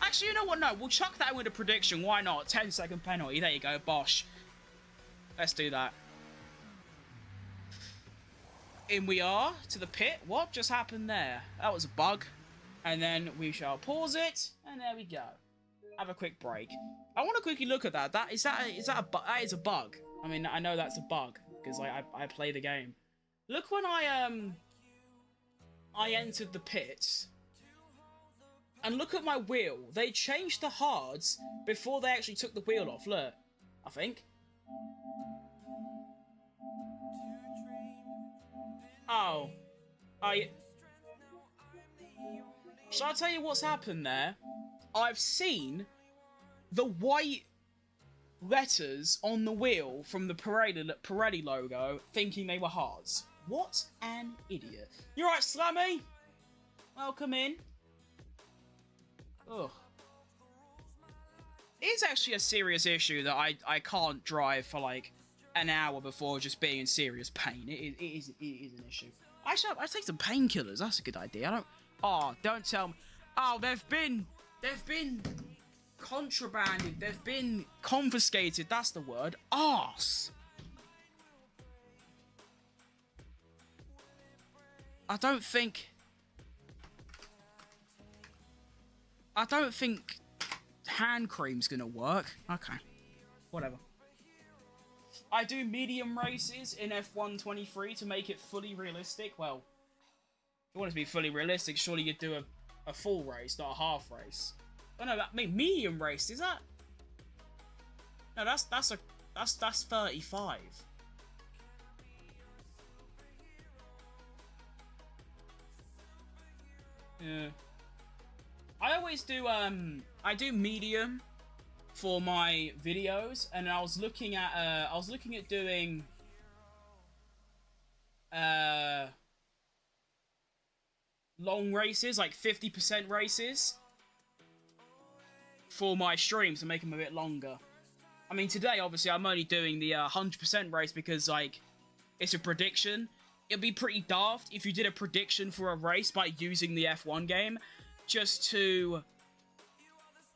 Actually, you know what? No, we'll chuck that in with a prediction. Why not? 10-second penalty. There you go, bosh. Let's do that. In we are to the pit. What just happened there? That was a bug. And then we shall pause it, and there we go. Have a quick break. I want to quickly look at that. That is a bug. I mean, I know that's a bug because I play the game. Look when I entered the pits, and look at my wheel. They changed the hards before they actually took the wheel off. Look, I think. Oh, shall I tell you what's happened there? I've seen the white letters on the wheel from the Pirelli logo, thinking they were hards. What an idiot. You alright, Slammy? Welcome in. Ugh. It's actually a serious issue that I can't drive for like an hour before just being in serious pain. It is an issue. I take some painkillers. That's a good idea. Don't tell me. Oh, they've been contrabanded. They've been confiscated. That's the word. Arse. I don't think hand cream's gonna work. Okay. Whatever. I do medium races in F1 23 to make it fully realistic. Well, if you want it to be fully realistic, surely you'd do a full race, not a half race. Oh no, that medium race, is that? No, that's 35. Yeah. I always do I do medium for my videos, and I was looking at doing long races, like 50% races for my streams to make them a bit longer. I mean, today obviously I'm only doing the 100% race because like it's a prediction. It'd be pretty daft if you did a prediction for a race by using the F1 game just to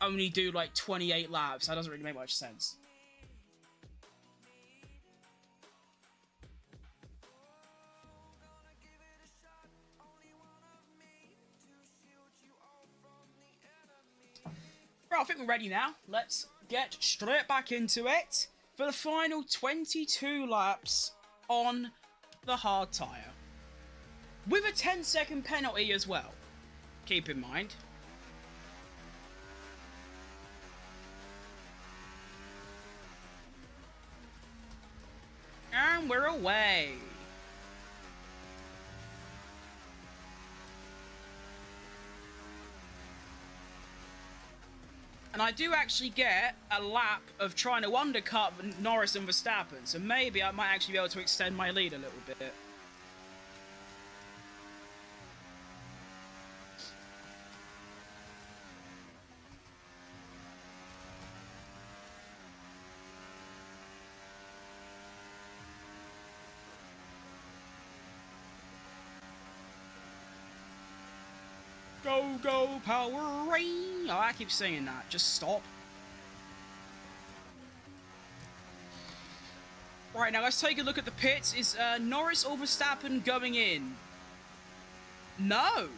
only do like 28 laps. That doesn't really make much sense. Right, I think we're ready now. Let's get straight back into it for the final 22 laps on the hard tyre. With a 10-second penalty as well. Keep in mind. And we're away. And I do actually get a lap of trying to undercut Norris and Verstappen, so maybe I might actually be able to extend my lead a little bit. Go, go, Power Rain! Oh, I keep saying that. Just stop. Right, now let's take a look at the pits. Is Norris or Verstappen going in? No!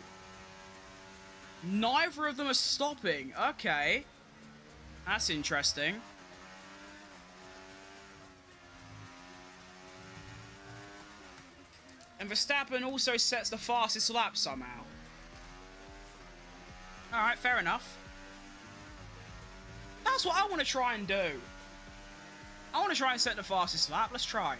Neither of them are stopping. Okay. That's interesting. And Verstappen also sets the fastest lap somehow. Alright, fair enough. That's what I want to try and do. I want to try and set the fastest lap. Let's try.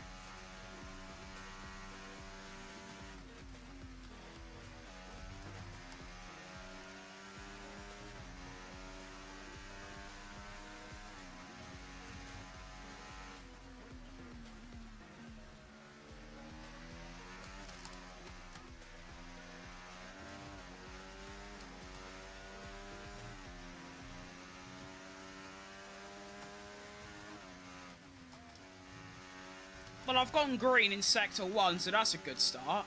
Well, I've gone green in Sector 1, so that's a good start.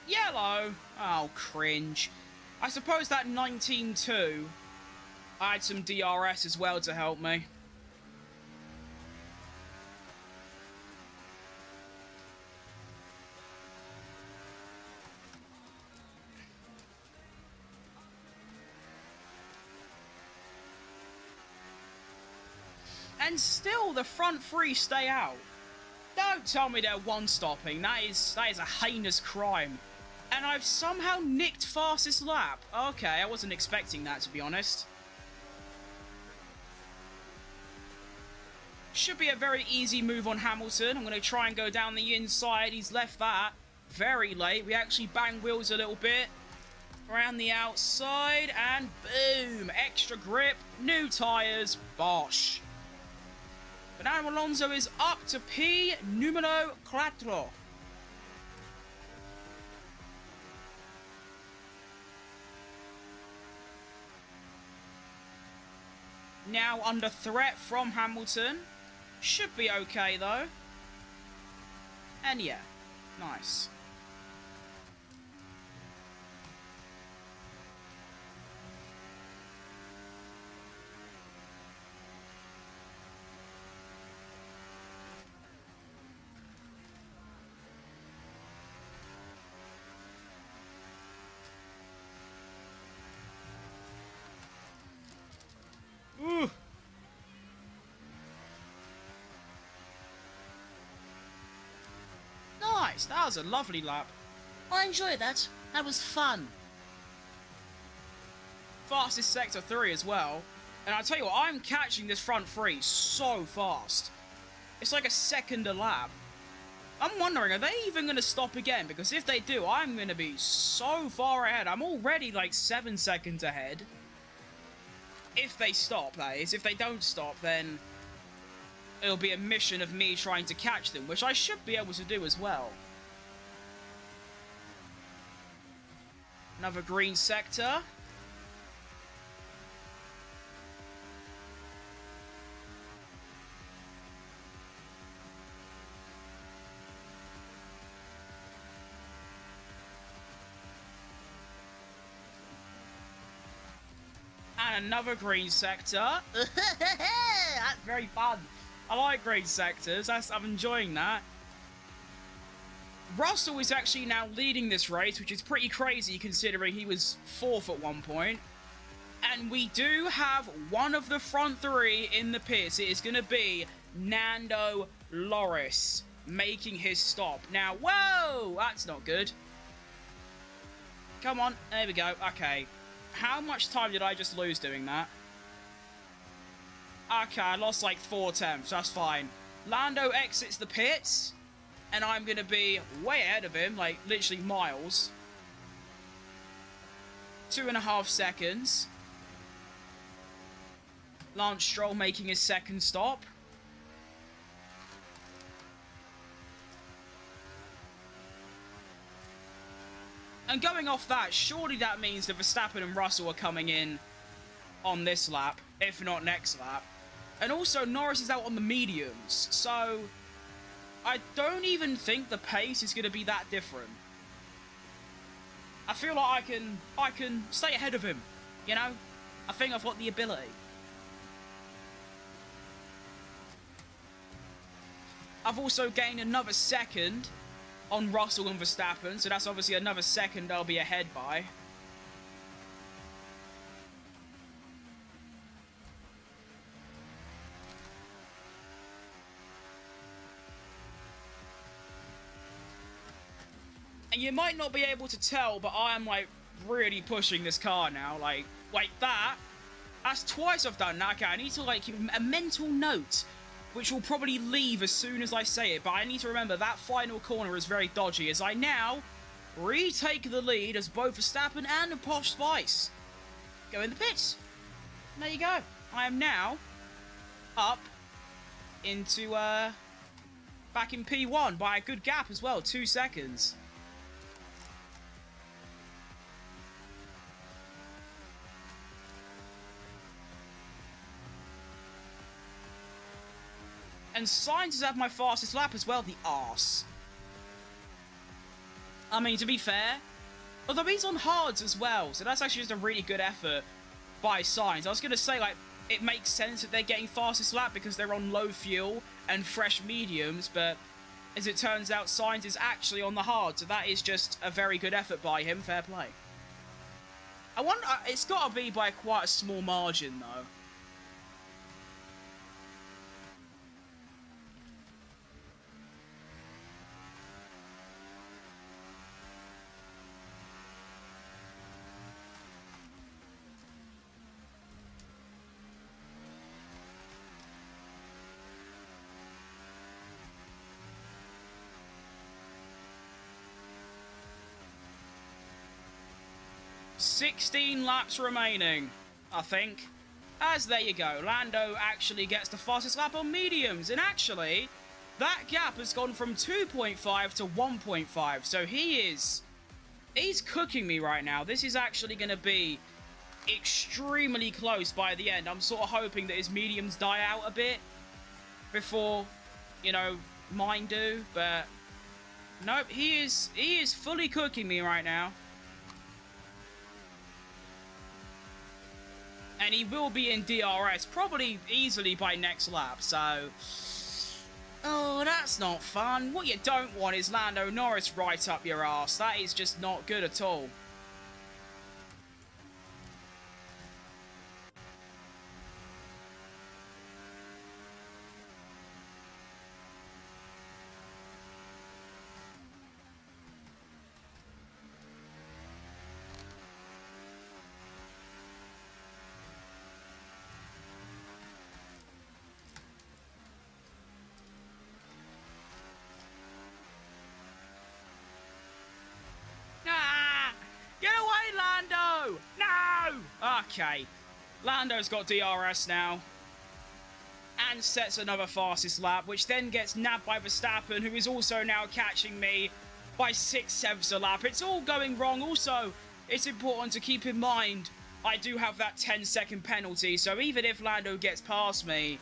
Yellow! Oh, cringe. I suppose that 19.2, I had some DRS as well to help me. And still, the front three stay out. Don't tell me they're one-stopping. That is a heinous crime. And I've somehow nicked fastest lap. Okay, I wasn't expecting that, to be honest. Should be a very easy move on Hamilton. I'm going to try and go down the inside. He's left that very late. We actually bang wheels a little bit. Around the outside, and boom! Extra grip, new tyres, bosh. Fernando Alonso is up to P numero 4. Now under threat from Hamilton. Should be okay though. And yeah, nice. Ooh. Nice, that was a lovely lap. I enjoyed that. That was fun. Fastest Sector 3 as well. And I'll tell you what, I'm catching this front three so fast. It's like a second a lap. I'm wondering, are they even going to stop again? Because if they do, I'm going to be so far ahead. I'm already like 7 seconds ahead. If they stop, that is. If they don't stop, then it'll be a mission of me trying to catch them, which I should be able to do as well. Another green sector. And another green sector. That's very fun. I like green sectors. I'm enjoying that. Russell is actually now leading this race, which is pretty crazy considering he was 4th at one point. And we do have one of the front three in the pits. It is going to be Nando Loris making his stop. Now, whoa! That's not good. Come on. There we go. Okay. How much time did I just lose doing that? Okay, I lost like 4/10, that's fine. Lando exits the pits, and I'm going to be way ahead of him, like literally miles. 2.5 seconds. Lance Stroll making his second stop. And going off that, surely that means that Verstappen and Russell are coming in on this lap, if not next lap. And also, Norris is out on the mediums, so I don't even think the pace is going to be that different. I feel like I can stay ahead of him, you know? I think I've got the ability. I've also gained another second on Russell and Verstappen, so that's obviously another second I'll be ahead by. And you might not be able to tell, but I am like really pushing this car now. Like that's twice I've done that. Okay, I need to like keep a mental note, which will probably leave as soon as I say it, but I need to remember that final corner is very dodgy, as I now retake the lead as both Verstappen and Posh Spice go in the pits. And there you go. I am now up into back in P1 by a good gap as well, 2 seconds. And Sainz has had my fastest lap as well, the arse. I mean, to be fair, although he's on hards as well, so that's actually just a really good effort by Sainz. I was going to say, like, it makes sense that they're getting fastest lap because they're on low fuel and fresh mediums, but as it turns out, Sainz is actually on the hard, so that is just a very good effort by him. Fair play. I wonder, it's got to be by quite a small margin, though. $16 laps remaining, I think. As there you go, Lando actually gets the fastest lap on mediums, and actually, that gap has gone from 2.5 to 1.5, so he's cooking me right now. This is actually going to be extremely close by the end. I'm sort of hoping that his mediums die out a bit before, you know, mine do, but nope, he is fully cooking me right now. And he will be in DRS probably easily by next lap, so... Oh, that's not fun. What you don't want is Lando Norris right up your arse. That is just not good at all. Okay, Lando's got DRS now, and sets another fastest lap, which then gets nabbed by Verstappen, who is also now catching me by 6/7 a lap. It's all going wrong. Also, it's important to keep in mind, I do have that 10-second penalty, so even if Lando gets past me,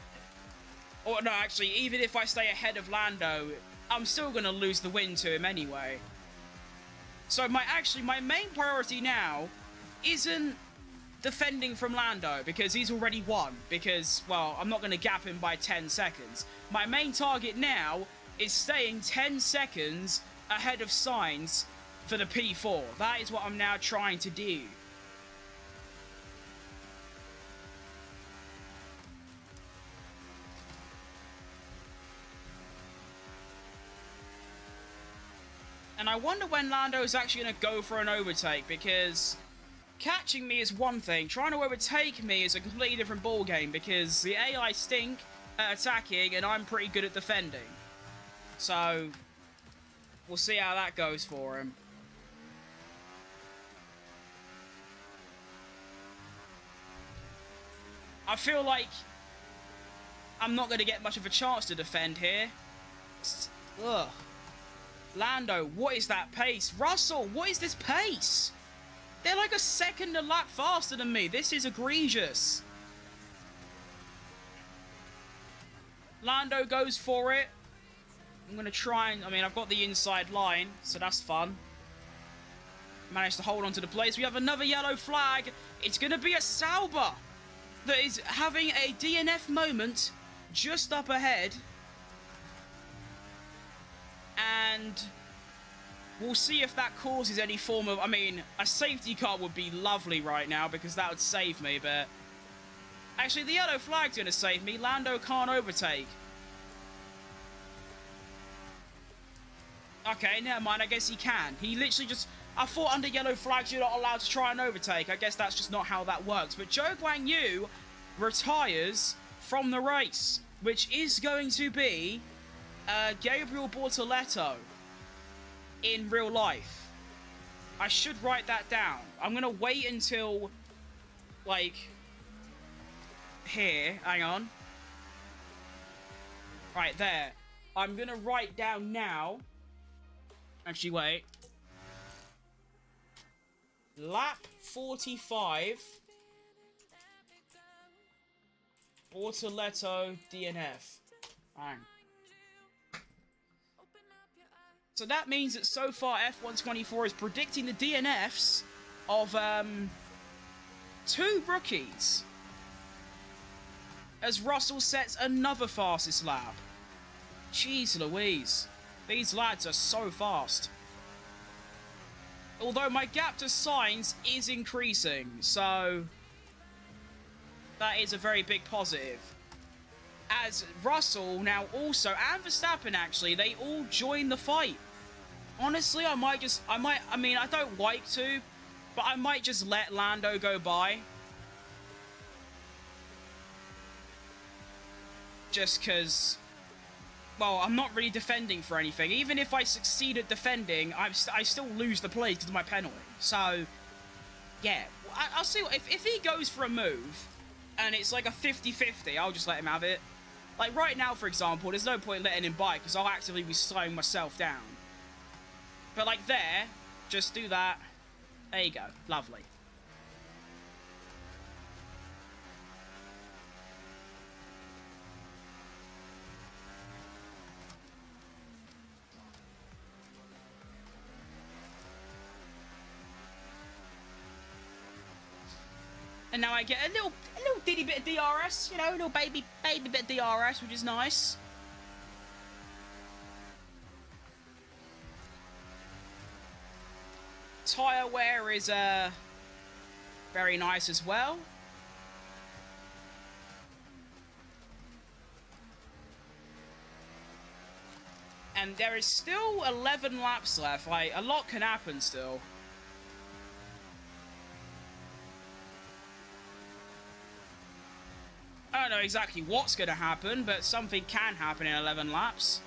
or no, actually, even if I stay ahead of Lando, I'm still going to lose the win to him anyway. So my main priority now isn't defending from Lando, because he's already won, because, well, I'm not going to gap him by 10 seconds. My main target now is staying 10 seconds ahead of Sainz for the P4. That is what I'm now trying to do. And I wonder when Lando is actually going to go for an overtake, because catching me is one thing, trying to overtake me is a completely different ballgame, because the AI stink at attacking and I'm pretty good at defending. So, we'll see how that goes for him. I feel like I'm not going to get much of a chance to defend here. Ugh. Lando, what is that pace? Russell, what is this pace? They're like a second a lap faster than me. This is egregious. Lando goes for it. I'm going to try and... I mean, I've got the inside line, so that's fun. Managed to hold on to the place. We have another yellow flag. It's going to be a Sauber that is having a DNF moment just up ahead. And we'll see if that causes any form of... I mean, a safety car would be lovely right now, because that would save me, but... Actually, the yellow flag's going to save me. Lando can't overtake. Okay, never mind. I guess he can. He literally just... I thought under yellow flags you're not allowed to try and overtake. I guess that's just not how that works. But Zhou Guanyu retires from the race, which is going to be... Gabriel Bortoletto in real life. I should write that down. I'm going to wait until, like, here. Hang on. Right, there. I'm gonna write down now. Actually, wait. Lap 45. Bortoletto DNF. Bang. So that means that so far F124 is predicting the DNFs of 2 rookies. As Russell sets another fastest lap. Jeez Louise. These lads are so fast. Although my gap to Sainz is increasing, so that is a very big positive. As Russell now also, and Verstappen actually, they all join the fight. Honestly, I mean, I don't like to, but I might just let Lando go by. Just because, well, I'm not really defending for anything. Even if I succeed at defending, I still lose the place because of my penalty. So, yeah, I'll see. If he goes for a move, and it's like a 50-50, I'll just let him have it. Like, right now, for example, there's no point letting him by, because I'll actively be slowing myself down. But, like, there, just do that. There you go. Lovely. And now I get a little ditty bit of DRS, you know, a little baby bit of DRS, which is nice. Tyre wear is very nice as well. And there is still 11 laps left. Like, a lot can happen still. I don't know exactly what's going to happen, but something can happen in 11 laps.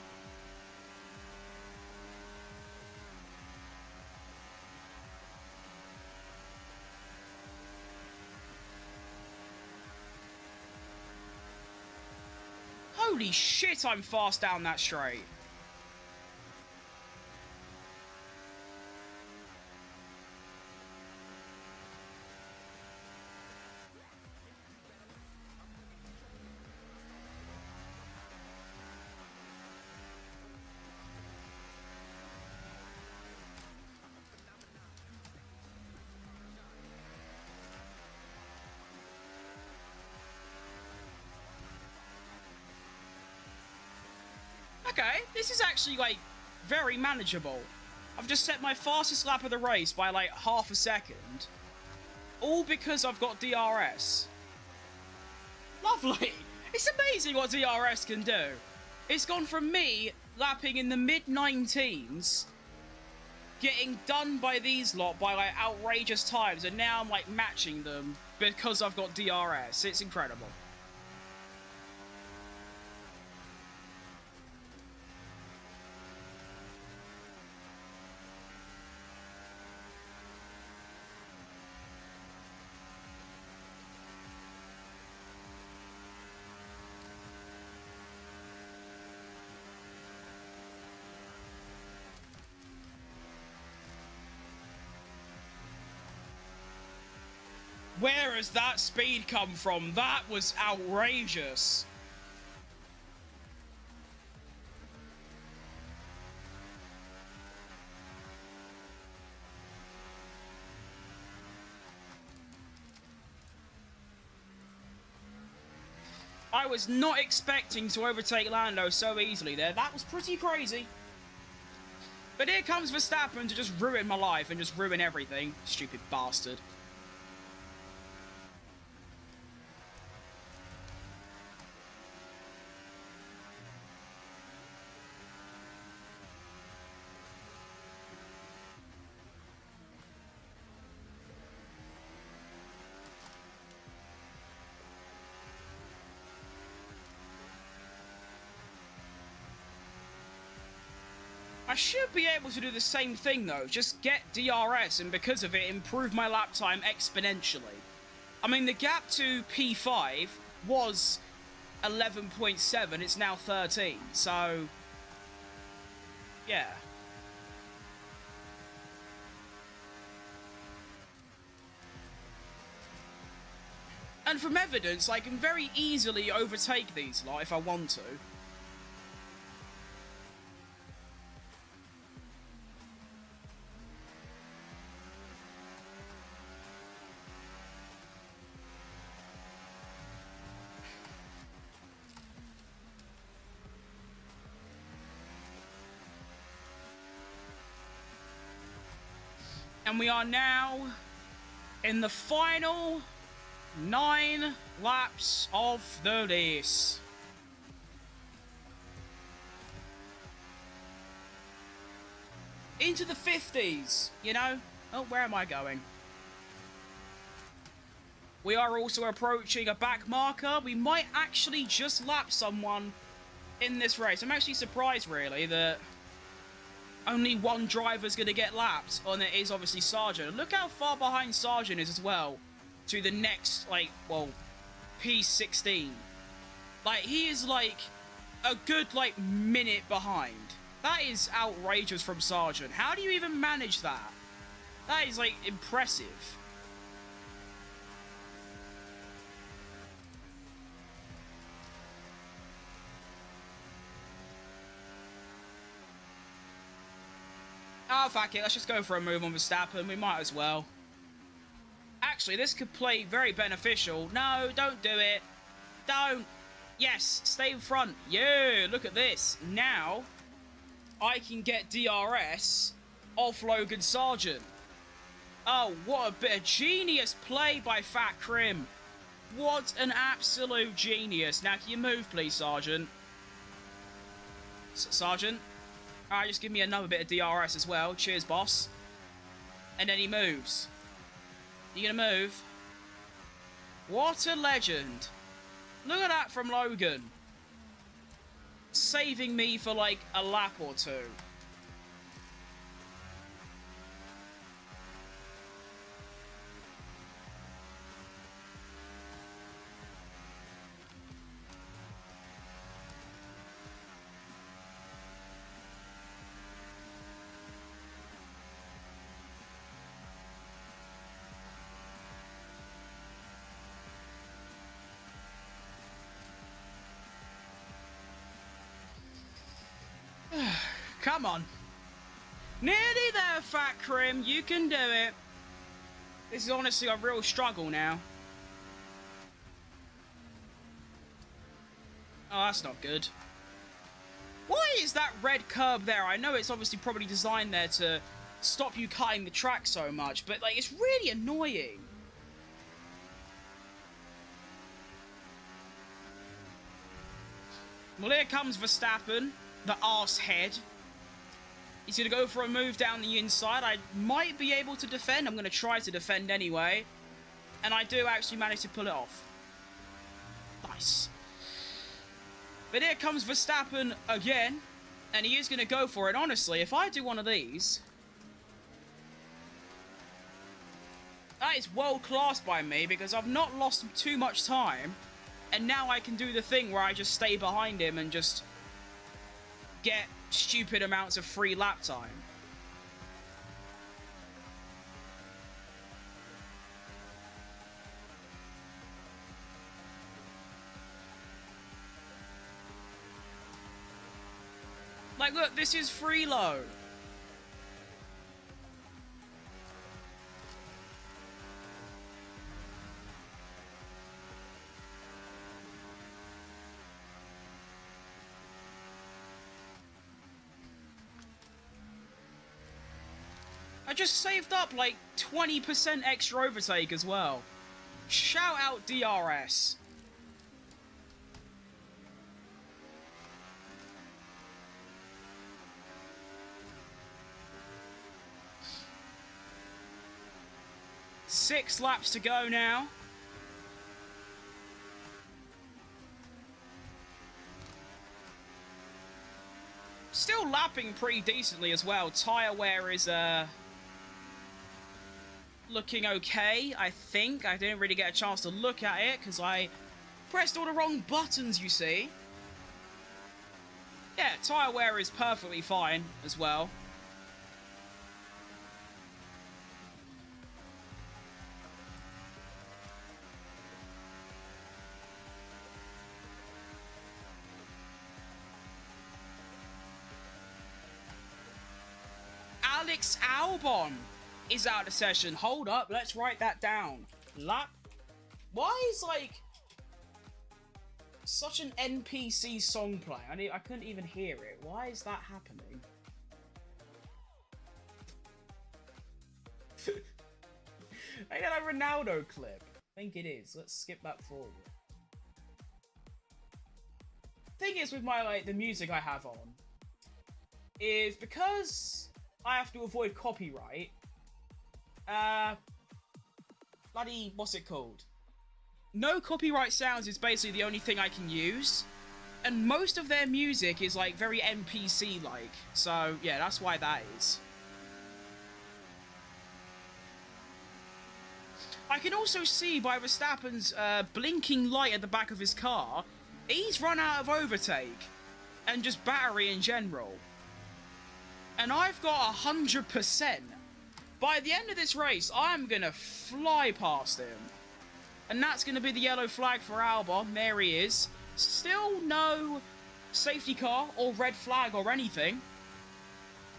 Holy shit, I'm fast down that straight. Okay, this is actually, like, very manageable. I've just set my fastest lap of the race by, like, half a second. All because I've got DRS. Lovely! It's amazing what DRS can do. It's gone from me lapping in the mid-19s, getting done by these lot by, like, outrageous times, and now I'm, like, matching them because I've got DRS. It's incredible. Where has that speed come from? That was outrageous. I was not expecting to overtake Lando so easily there. That was pretty crazy. But here comes Verstappen to just ruin my life and just ruin everything. Stupid bastard. I should be able to do the same thing though, just get DRS and because of it improve my lap time exponentially. I mean, the gap to P5 was 11.7, it's now 13. So, yeah. And from evidence, I can very easily overtake these lot if I want to. And we are now in the final 9 laps of the race. Into the 50s, you know? Oh, where am I going? We are also approaching a back marker. We might actually just lap someone in this race. I'm actually surprised, really, that only one driver's going to get lapped, and it is obviously Sargent. Look how far behind Sargent is as well to the next, like, well, P16. Like, he is, like, a good, like, minute behind. That is outrageous from Sargent. How do you even manage that? That is, like, impressive. Oh, fuck it. Let's just go for a move on Verstappen. We might as well. Actually, this could play very beneficial. No, don't do it. Don't. Yes, stay in front. Yeah, look at this. Now, I can get DRS off Logan Sargent. Oh, what a bit of genius play by Fat Crim. What an absolute genius. Now, can you move, please, Sargent? Sargent? Alright, just give me another bit of DRS as well. Cheers, boss. And then he moves. You gonna move? What a legend. Look at that from Logan. Saving me for like a lap or two. Come on. Nearly there, Fat Crim. You can do it. This is honestly a real struggle now. Oh, that's not good. Why is that red curb there? I know it's obviously probably designed there to stop you cutting the track so much, but like it's really annoying. Well, here comes Verstappen, the arse head. He's going to go for a move down the inside. I might be able to defend. I'm going to try to defend anyway. And I do actually manage to pull it off. Nice. But here comes Verstappen again. And he is going to go for it. Honestly, if I do one of these... that is world class by me because I've not lost too much time. And now I can do the thing where I just stay behind him and just get stupid amounts of free lap time. Like, look, this is freeload. I just saved up like 20% extra overtake as well. Shout out DRS. Six laps to go now. Still lapping pretty decently as well. Tyre wear is looking okay, I think. I didn't really get a chance to look at it because I pressed all the wrong buttons, you see. Yeah, tyre wear is perfectly fine as well. Alex Albon is out of session. Hold up, let's write that down. Lap. Why is, like, such an NPC song playing? I couldn't even hear it. Why is that happening? I got a Ronaldo clip. I think it is. Let's skip that forward. Thing is with my, like, the music I have on is because I have to avoid copyright. Bloody, what's it called? No copyright sounds is basically the only thing I can use. And most of their music is, like, very NPC-like. So, yeah, that's why that is. I can also see by Verstappen's blinking light at the back of his car, he's run out of overtake. And just battery in general. And I've got 100%. By the end of this race, I'm going to fly past him. And that's going to be the yellow flag for Albon. There he is. Still no safety car or red flag or anything.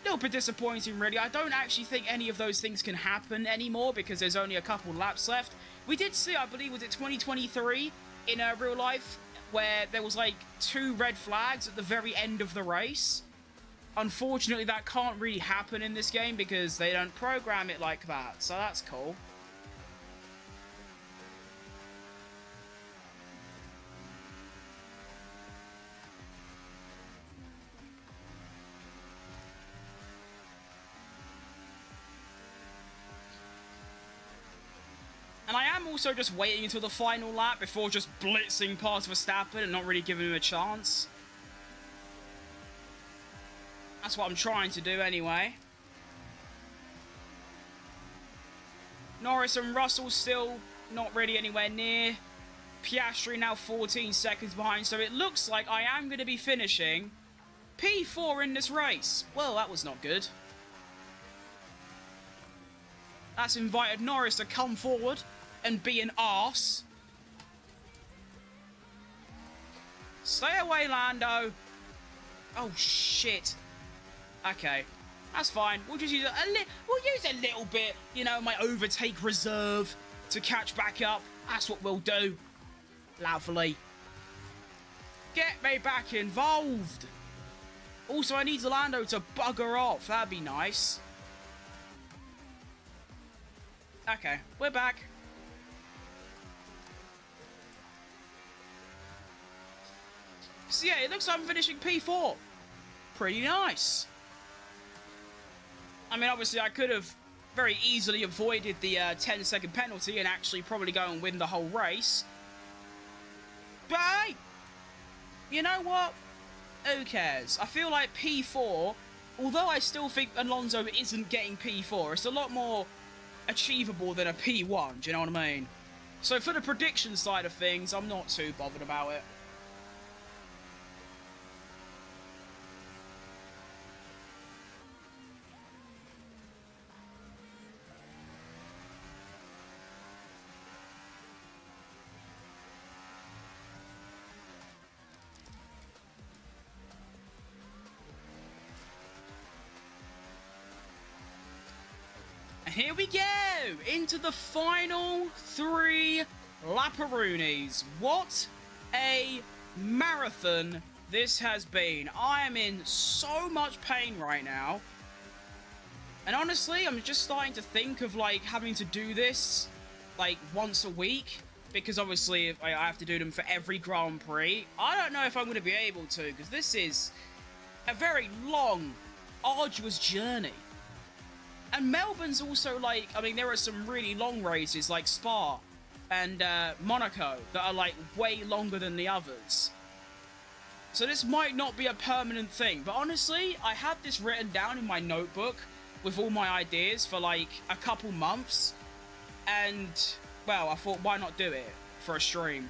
A little bit disappointing, really. I don't actually think any of those things can happen anymore because there's only a couple laps left. We did see, I believe, was it 2023 in real life, where there was, like, 2 red flags at the very end of the race. Unfortunately, that can't really happen in this game because they don't program it like that, so that's cool. And I am also just waiting until the final lap before just blitzing past Verstappen and not really giving him a chance. That's what I'm trying to do anyway. Norris and Russell still not really anywhere near. Piastri now 14 seconds behind, so it looks like I am going to be finishing P4 in this race. Well, that was not good. That's invited Norris to come forward and be an arse. Stay away, Lando. Oh, shit. Okay, that's fine. We'll just use a little bit, you know, my overtake reserve to catch back up. That's what we'll do. Lovely. Get me back involved. Also, I need Lando to bugger off. That'd be nice. Okay, we're back. So yeah, it looks like I'm finishing P4. Pretty nice. I mean, obviously, I could have very easily avoided the 10-second penalty and actually probably go and win the whole race. But hey, you know what? Who cares? I feel like P4, although I still think Alonso isn't getting P4, it's a lot more achievable than a P1, do you know what I mean? So for the prediction side of things, I'm not too bothered about it. Here we go, into the final 3 Laparoonies. What a marathon this has been. I am in so much pain right now. And honestly, I'm just starting to think of, like, having to do this, like, once a week. Because obviously, I have to do them for every Grand Prix. I don't know if I'm going to be able to, because this is a very long, arduous journey. And Melbourne's also, like, I mean, there are some really long races, like Spa and Monaco, that are, like, way longer than the others. So this might not be a permanent thing. But honestly, I had this written down in my notebook with all my ideas for, like, a couple months. And, well, I thought, why not do it for a stream?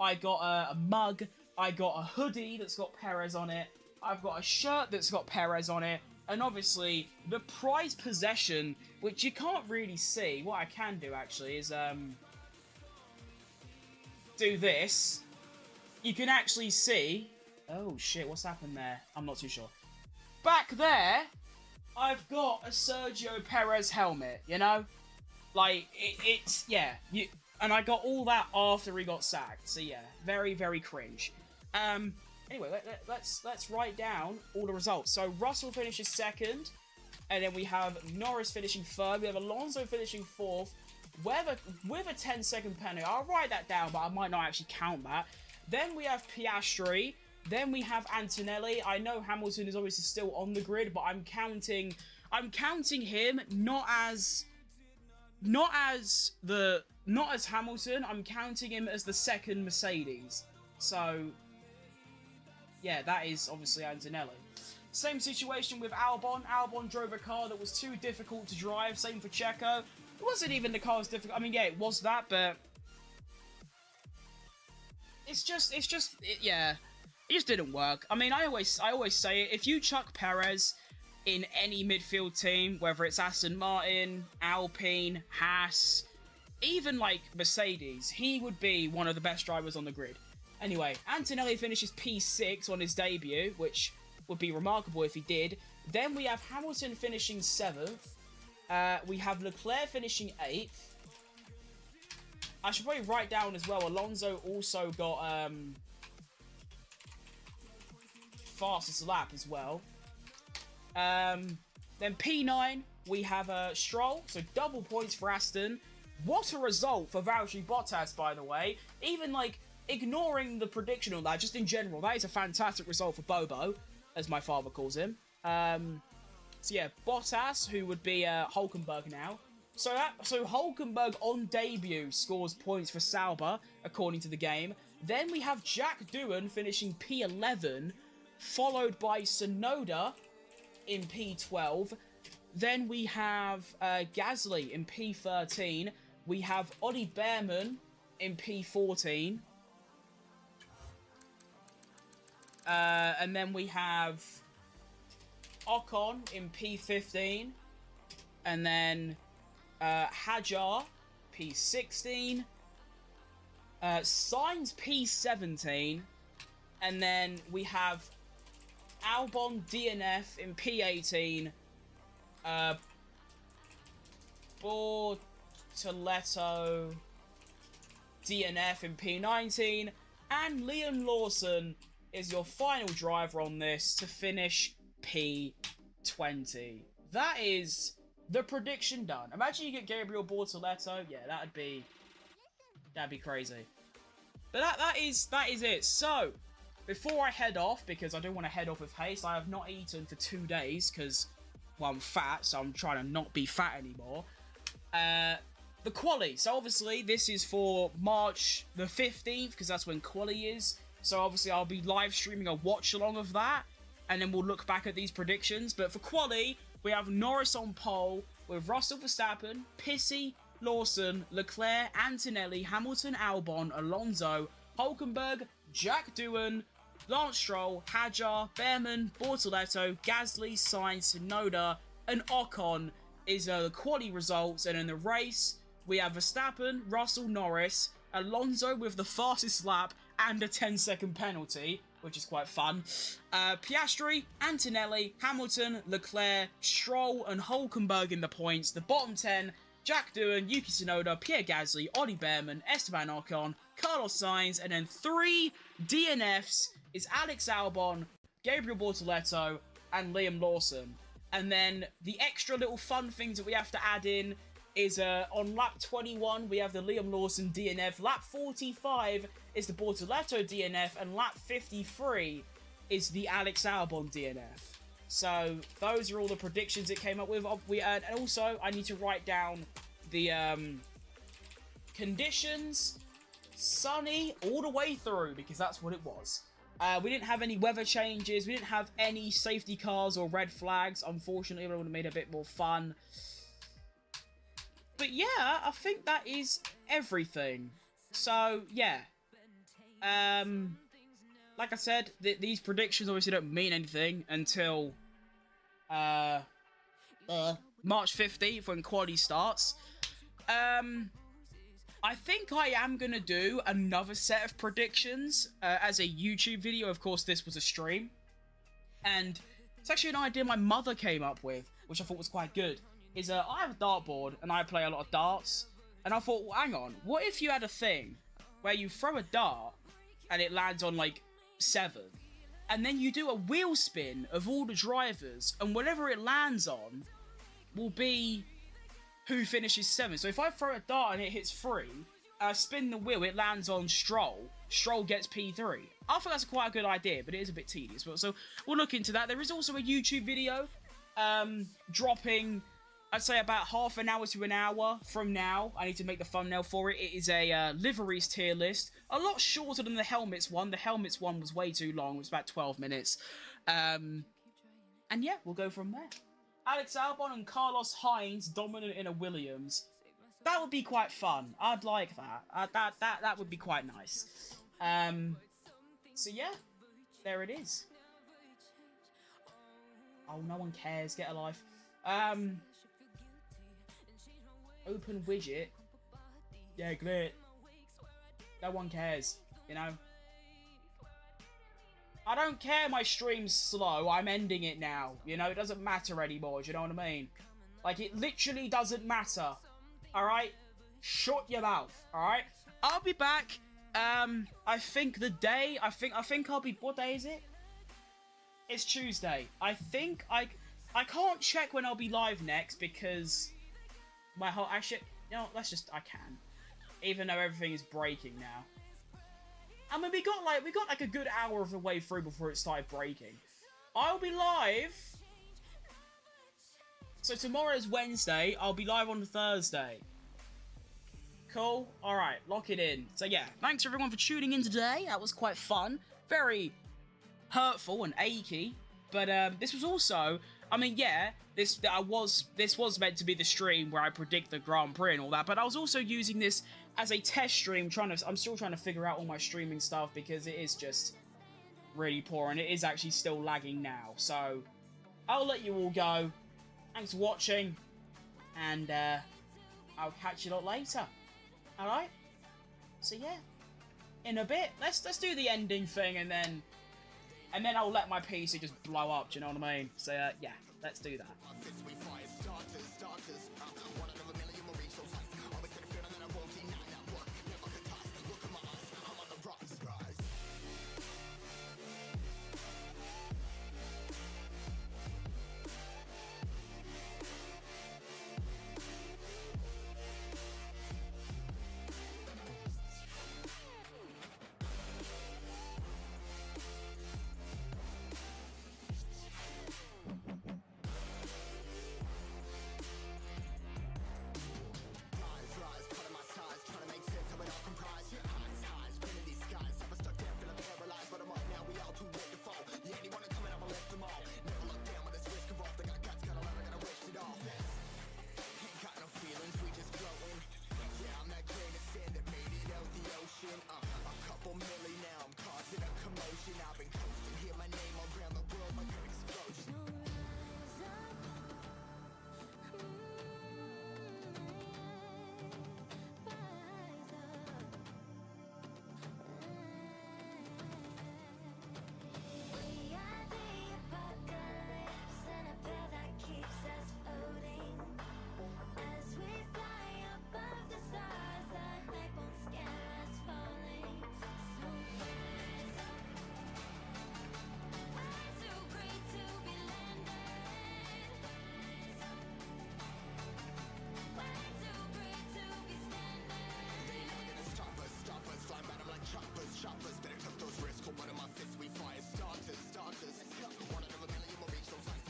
I got a mug, I got a hoodie that's got Perez on it, I've got a shirt that's got Perez on it, and obviously the prized possession, which you can't really see. What I can do actually is do this. You can actually see. Oh shit, what's happened there? I'm not too sure. Back there, I've got a Sergio Perez helmet, you know? Like, it's, yeah. And I got all that after he got sacked. So yeah, very, very cringe. Anyway, let's write down all the results. So Russell finishes second, and then we have Norris finishing third. We have Alonso finishing fourth, with a 10-second penalty. I'll write that down, but I might not actually count that. Then we have Piastri. Then we have Antonelli. I know Hamilton is obviously still on the grid, but I'm counting him not as Hamilton. I'm counting him as the second Mercedes. So yeah, that is obviously Antonelli. Same situation with Albon. Albon drove a car that was too difficult to drive. Same for Checo. It wasn't even the car's difficult. I mean, yeah, it was that, but yeah, it just didn't work. I mean, I always say it. If you chuck Perez in any midfield team, whether it's Aston Martin, Alpine, Haas, even like Mercedes, he would be one of the best drivers on the grid. Anyway, Antonelli finishes P6 on his debut, which would be remarkable if he did. Then we have Hamilton finishing 7th. We have Leclerc finishing 8th. I should probably write down as well, Alonso also got fastest lap as well. Then P9, we have Stroll, so double points for Aston. What a result for Valtteri Bottas, by the way. Even, like, ignoring the prediction on that, just in general, that is a fantastic result for Bobo, as my father calls him. So yeah, Bottas, who would be Hulkenberg now. So Hulkenberg on debut scores points for Sauber, according to the game. Then we have Jack Doohan finishing P11, followed by Tsunoda in P12. Then we have Gasly in P13. We have Ollie Behrman in P14. And then we have Ocon in P15. And then Hajar, P16. Sainz, P17. And then we have Albon DNF in P18. Bortoletto DNF in P19. And Liam Lawson is your final driver on this to finish P20. That is the prediction done. Imagine you get Gabriel Bortoletto. Yeah, that'd be crazy. But that is it. So, before I head off, because I don't want to head off with haste, I have not eaten for 2 days, because, well, I'm fat, so I'm trying to not be fat anymore. The quali. So, obviously, this is for March the 15th, because that's when quali is. So, obviously, I'll be live streaming a watch-along of that, and then we'll look back at these predictions. But for quali, we have Norris on pole, with Russell Verstappen, Pissy, Lawson, Leclerc, Antonelli, Hamilton, Albon, Alonso, Hulkenberg, Jack Doohan, Lance Stroll, Hajar, Behrman, Bortoletto, Gasly, Sainz, Tsunoda, and Ocon is the quali results. And in the race, we have Verstappen, Russell, Norris, Alonso with the fastest lap and a 10-second penalty, which is quite fun. Piastri, Antonelli, Hamilton, Leclerc, Stroll, and Hulkenberg in the points. The bottom 10, Jack Doohan, Yuki Tsunoda, Pierre Gasly, Ollie Behrman, Esteban Ocon, Carlos Sainz, and then 3 DNFs is Alex Albon, Gabriel Bortoletto, and Liam Lawson. And then the extra little fun things that we have to add in is on lap 21, we have the Liam Lawson DNF. Lap 45 is the Bortoletto DNF. And lap 53 is the Alex Albon DNF. So those are all the predictions it came up with. And also, I need to write down the conditions. Sunny all the way through, because that's what it was. We didn't have any weather changes. We didn't have any safety cars or red flags. Unfortunately, it would have made it a bit more fun. But yeah, I think that is everything. So, yeah. Like I said, these predictions obviously don't mean anything until March 15th when quality starts. I think I am going to do another set of predictions as a YouTube video. Of course, this was a stream. And it's actually an idea my mother came up with, which I thought was quite good. I have a dartboard and I play a lot of darts. And I thought, well, hang on, what if you had a thing where you throw a dart and it lands on, like, 7? And then you do a wheel spin of all the drivers, and whatever it lands on will be who finishes 7th. So if I throw a dart and it hits 3, spin the wheel, it lands on Stroll. Stroll gets P3. I think that's quite a good idea, but it is a bit tedious. So we'll look into that. There is also a YouTube video dropping, I'd say, about half an hour to an hour from now. I need to make the thumbnail for it. It is a liveries tier list. A lot shorter than the helmets one. The helmets one was way too long. It was about 12 minutes. And yeah, we'll go from there. Alex Albon and Carlos Sainz dominant in a Williams. That would be quite fun. I'd like that. That would be quite nice. So yeah, there it is. Oh, no one cares. Get a life. Open widget. Yeah, great. No one cares, you know. I don't care my stream's slow, I'm ending it now. You know, it doesn't matter anymore, do you know what I mean? Like, it literally doesn't matter. Alright? Shut your mouth, alright? I'll be back, I think the day, I think I'll be, what day is it? It's Tuesday. I think I can't check when I'll be live next because my whole, actually, you know, I can. Even though everything is breaking now. I mean, we got like a good hour of the way through before it started breaking. I'll be live. So tomorrow's Wednesday. I'll be live on Thursday. Cool. All right, lock it in. So yeah, thanks everyone for tuning in today. That was quite fun. Very hurtful and achy. But this was also, I mean, yeah, this was meant to be the stream where I predict the Grand Prix and all that. But I was also using this as a test stream, I'm still trying to figure out all my streaming stuff because it is just really poor and it is actually still lagging now. So I'll let you all go. Thanks for watching, and I'll catch you lot later. All right. So yeah, in a bit, let's do the ending thing, and then I'll let my PC just blow up. Do you know what I mean? So yeah, let's do that.